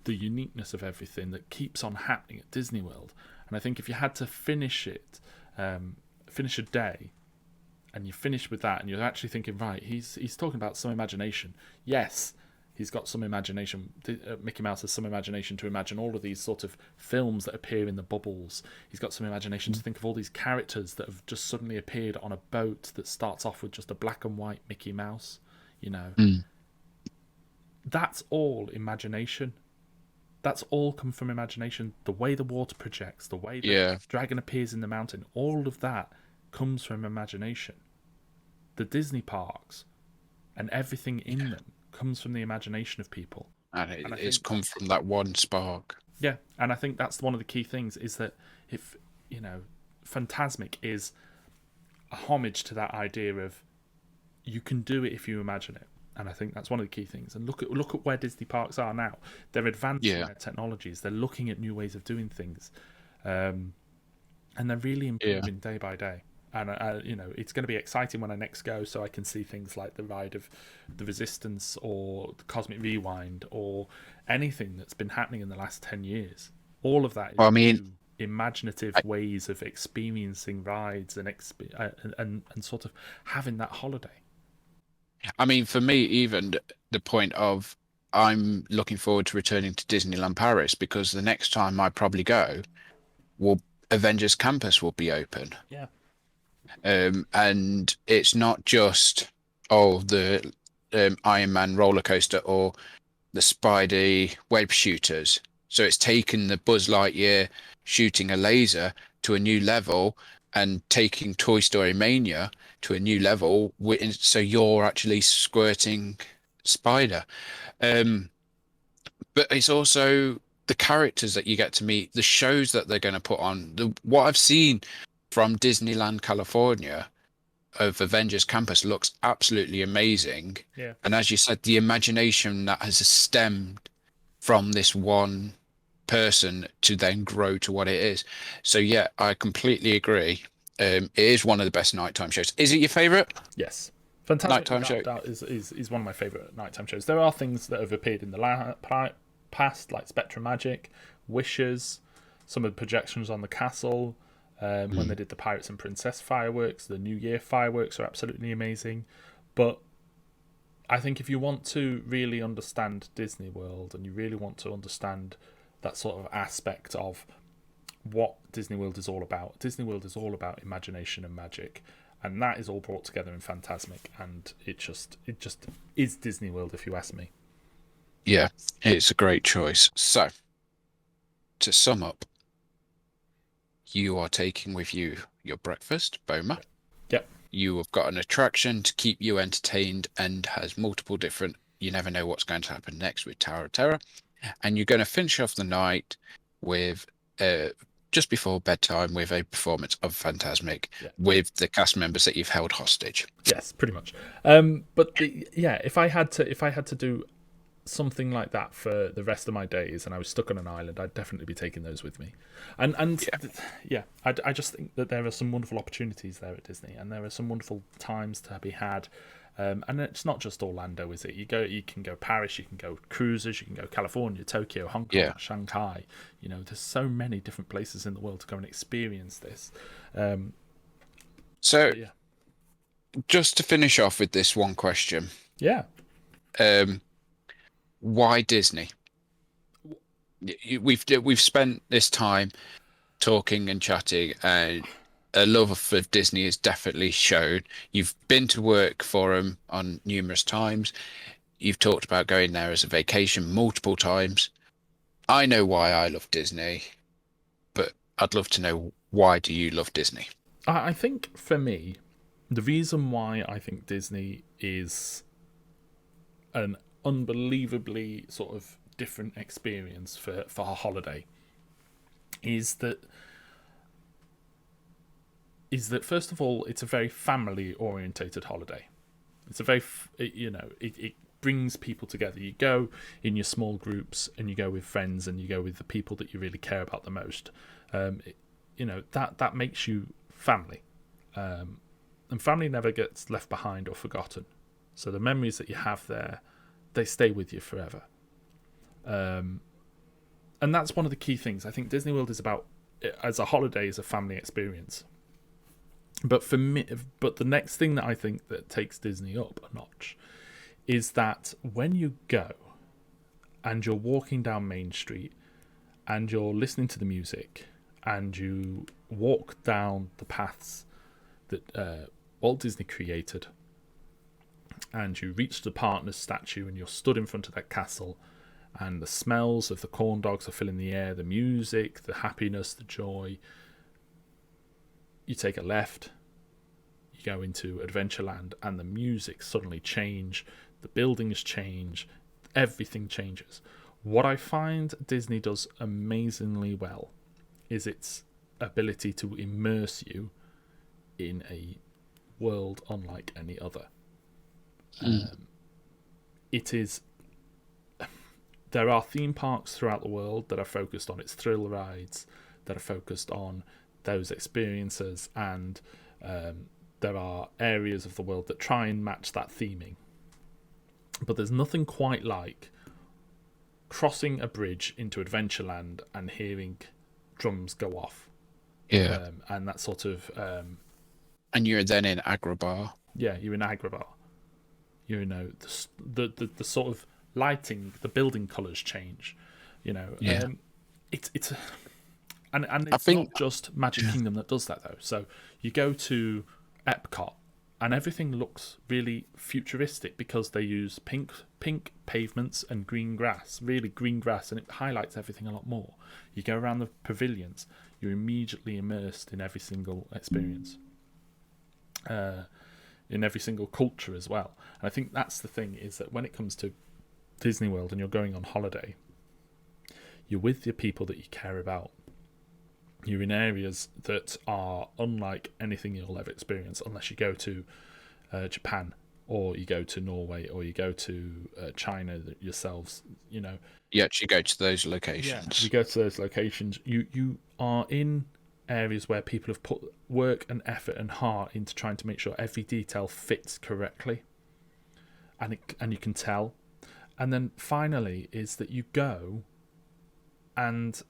uniqueness of everything that keeps on happening at Disney World. And I think if you had to finish a day, and you finish with that, and you're actually thinking, right, he's talking about some imagination. Yes, he's got some imagination. Mickey Mouse has some imagination to imagine all of these sort of films that appear in the bubbles. He's got some imagination to think of all these characters that have just suddenly appeared on a boat that starts off with just a black and white Mickey Mouse. That's all imagination. That's all come from imagination. The way the water projects, the way the dragon appears in the mountain, all of that comes from imagination. The Disney parks and everything in them comes from the imagination of people. And it's come from that one spark. Yeah, and I think that's one of the key things, is that if, Fantasmic is a homage to that idea of you can do it if you imagine it. And I think that's one of the key things. And look at where Disney parks are now. They're advancing their technologies. They're looking at new ways of doing things, and they're really improving day by day. And it's going to be exciting when I next go, so I can see things like the ride of the Resistance or the Cosmic Rewind or anything that's been happening in the last 10 years. All of that is new, imaginative ways of experiencing rides and sort of having that holiday. I mean, for me, even the point of I'm looking forward to returning to Disneyland Paris, because the next time I probably go, Avengers Campus will be open. Yeah. And it's not just the Iron Man roller coaster or the Spidey web shooters. So it's taken the Buzz Lightyear shooting a laser to a new level, and taking Toy Story Mania to a new level. So you're actually squirting Spider. But it's also the characters that you get to meet, the shows that they're going to put on. What I've seen from Disneyland California of Avengers Campus looks absolutely amazing. Yeah. And as you said, the imagination that has stemmed from this one person to then grow to what it is. So yeah, I completely agree. It is one of the best nighttime shows. Is it your favorite? Yes. Fantastic. Nighttime show is one of my favorite nighttime shows. There are things that have appeared in the past, like Spectrum Magic, Wishes, some of the projections on the castle, when they did the Pirates and Princess fireworks. The New Year fireworks are absolutely amazing. But I think if you want to really understand Disney World, and you really want to understand that sort of aspect of what Disney World is all about, Disney World is all about imagination and magic, and that is all brought together in Fantasmic, and it just is Disney World, if you ask me. Yeah, it's a great choice. So, to sum up, you are taking with you your breakfast, Boma. Yep. You have got an attraction to keep you entertained and has multiple different, you never know what's going to happen next with Tower of Terror. And you're going to finish off the night with, just before bedtime, with a performance of Fantasmic with the cast members that you've held hostage. Yes, pretty much. But if I had to do something like that for the rest of my days, and I was stuck on an island, I'd definitely be taking those with me. I just think that there are some wonderful opportunities there at Disney, and there are some wonderful times to be had. And it's not just Orlando, is it? You can go Paris, you can go cruises, you can go California, Tokyo, Hong Kong, Yeah. Shanghai. There's so many different places in the world to go and experience this. Um, So but yeah, just to finish off with this one question, yeah. um, why Disney? We've spent this time talking and chatting, and a love of Disney is definitely shown. You've been to work for them on numerous times. You've talked about going there as a vacation multiple times. I know why I love Disney, but I'd love to know, why do you love Disney? I think for me, the reason why I think Disney is an unbelievably sort of different experience for a holiday is that first of all, it's a very family orientated holiday. It's a very it brings people together. You go in your small groups, and you go with friends, and you go with the people that you really care about the most. That makes you family, and family never gets left behind or forgotten. So the memories that you have there, they stay with you forever. And that's one of the key things. I think Disney World is about, as a holiday, is a family experience. But for me, the next thing that I think that takes Disney up a notch is that when you go and you're walking down Main Street and you're listening to the music and you walk down the paths that Walt Disney created, and you reach the partner's statue and you're stood in front of that castle, and the smells of the corn dogs are filling the air, the music, the happiness, the joy. You take a left, you go into Adventureland, and the music suddenly change, the buildings change, everything changes. What I find Disney does amazingly well is its ability to immerse you in a world unlike any other. It is. There are theme parks throughout the world that are focused on its thrill rides, that are focused on those experiences, and there are areas of the world that try and match that theming. But there's nothing quite like crossing a bridge into Adventureland and hearing drums go off. Yeah. And that sort of And you're then in Agrabah. yeah, you're in Agrabah. The sort of lighting, the building colours change. Yeah. It's and I it's think, not just Magic Kingdom that does that though. So you go to Epcot and everything looks really futuristic because they use pink pavements and green grass, really green grass, and it highlights everything a lot more. You go around the pavilions, you're immediately immersed in every single experience, in every single culture as well. And I think that's the thing, is that when it comes to Disney World and you're going on holiday, you're with the people that you care about. You're in areas that are unlike anything you'll ever experience, unless you go to Japan, or you go to Norway, or you go to China yourselves. you actually go to those Yeah, locations. you go to those locations. You are in areas where people have put work and effort and heart into trying to make sure every detail fits correctly, and you can tell. And then finally is that you go, and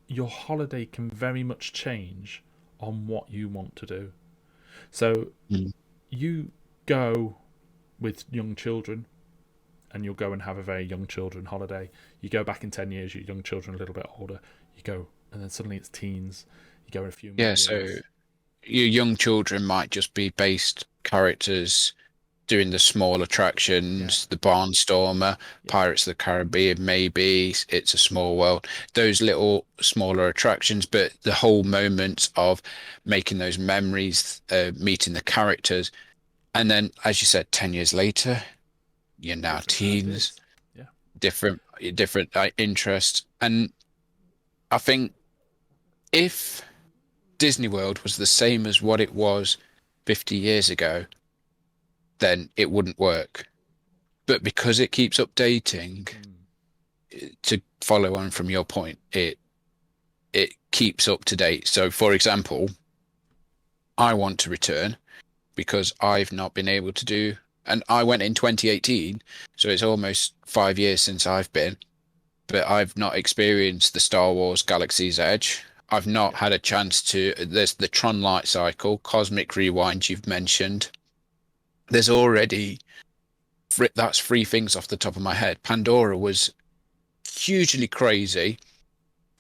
your holiday can very much change on what you want to do. So you go with young children, and you'll go and have a very young children holiday. You go back in 10 years, your young children a little bit older. You go, and then suddenly it's teens. You go in a few more years. So your young children might just be based characters doing the small attractions, the Barnstormer, Pirates of the Caribbean, maybe It's a Small World, those little smaller attractions, but the whole moment of making those memories, meeting the characters, and then, as you said, 10 years later, you're now Different teens, ideas. Yeah. different interests. And I think if Disney World was the same as what it was 50 years ago, then it wouldn't work. But because it keeps updating, to follow on from your point, it keeps up to date. So, for example, I want to return because I've not been able to do and I went in 2018, so it's almost 5 years since I've been, but I've not experienced the Star Wars Galaxy's Edge. I've not had a chance to. There's the Tron Light Cycle, Cosmic Rewind you've mentioned. There's already that's three things off the top of my head. Pandora was hugely crazy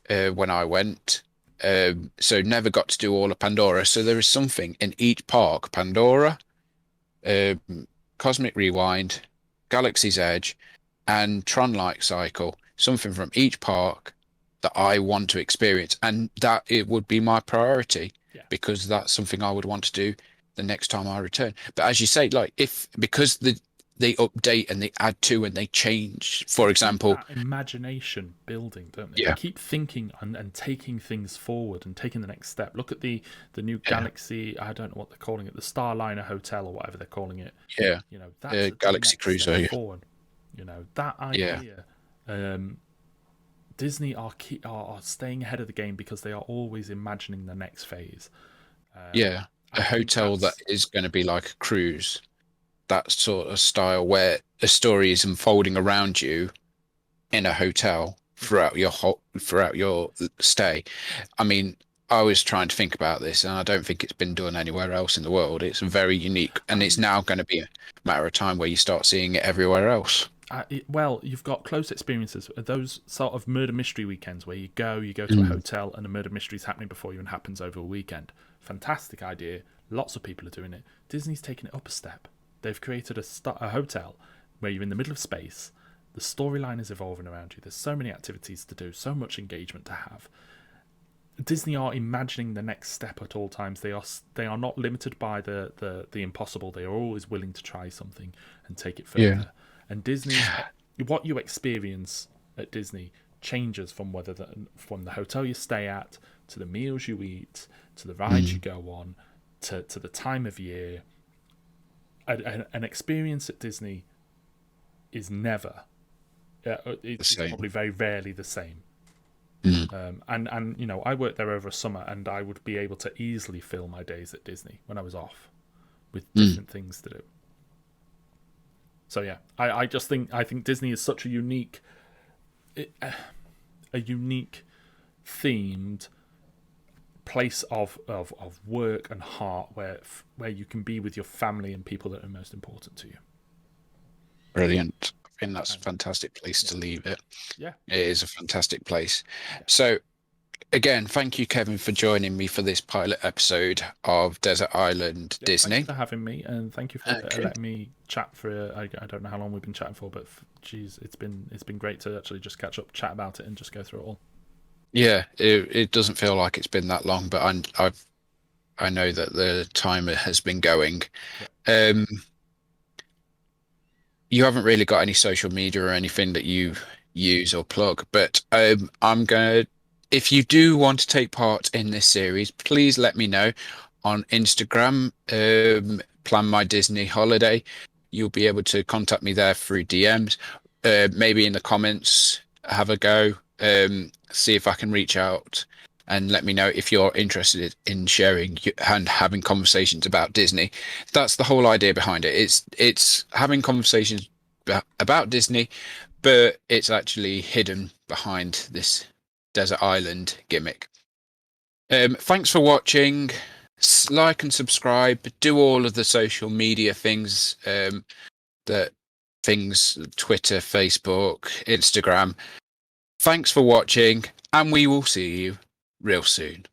when I went. So never got to do all of Pandora. So there is something in each park: Pandora, Cosmic Rewind, Galaxy's Edge, and Tron Light Cycle. Something from each park that I want to experience, and that it would be my priority because that's something I would want to do the next time I return. But as you say, like because they update and they add to and they change. For example, that imagination building, don't they? Yeah. They keep thinking and taking things forward and taking the next step. Look at the new Galaxy. I don't know what they're calling it, the Starliner Hotel or whatever they're calling it. Yeah, you know, that's Galaxy Cruiser. Yeah. Forward. You know, that idea. Disney are staying ahead of the game because they are always imagining the next phase. A hotel that is going to be like a cruise. That sort of style where a story is unfolding around you in a hotel throughout your stay. I mean, I was trying to think about this, and I don't think it's been done anywhere else in the world. It's very unique, and it's now going to be a matter of time where you start seeing it everywhere else. Well, you've got close experiences. Those sort of murder mystery weekends where you go to a hotel and a murder mystery is happening before you and happens over a weekend. Fantastic idea. Lots of people are doing it. Disney's taken it up a step. They've created a hotel where you're in the middle of space. The storyline is evolving around you. There's so many activities to do, so much engagement to have. Disney are imagining the next step at all times. They are not limited by the impossible. They are always willing to try something and take it further. Yeah. And Disney, what you experience at Disney changes from from the hotel you stay at, to the meals you eat, to the rides you go on, to the time of year. An experience at Disney is never. It's probably very rarely the same. And you know, I worked there over a summer, and I would be able to easily fill my days at Disney when I was off with different things to do. So yeah, I think Disney is such a unique themed place of work and heart where you can be with your family and people that are most important to you. Brilliant. I think that's a fantastic place to leave it. Yeah, it is a fantastic place. So again, thank you, Kevin, for joining me for this pilot episode of Desert Island Disney. Thank you for having me, and thank you for letting me chat for. I don't know how long we've been chatting for, but geez, it's been great to actually just catch up, chat about it, and just go through it all. Yeah, it doesn't feel like it's been that long, but I know that the timer has been going. Yeah. You haven't really got any social media or anything that you use or plug, but if you do want to take part in this series, please let me know on Instagram. Plan My Disney Holiday. You'll be able to contact me there through DMs. Maybe in the comments, have a go. See if I can reach out and let me know if you're interested in sharing and having conversations about Disney. That's the whole idea behind it. It's having conversations about Disney, but it's actually hidden behind this Desert Island gimmick. Thanks for watching. Like and subscribe. Do all of the social media things, Twitter, Facebook, Instagram. Thanks for watching, and we will see you real soon.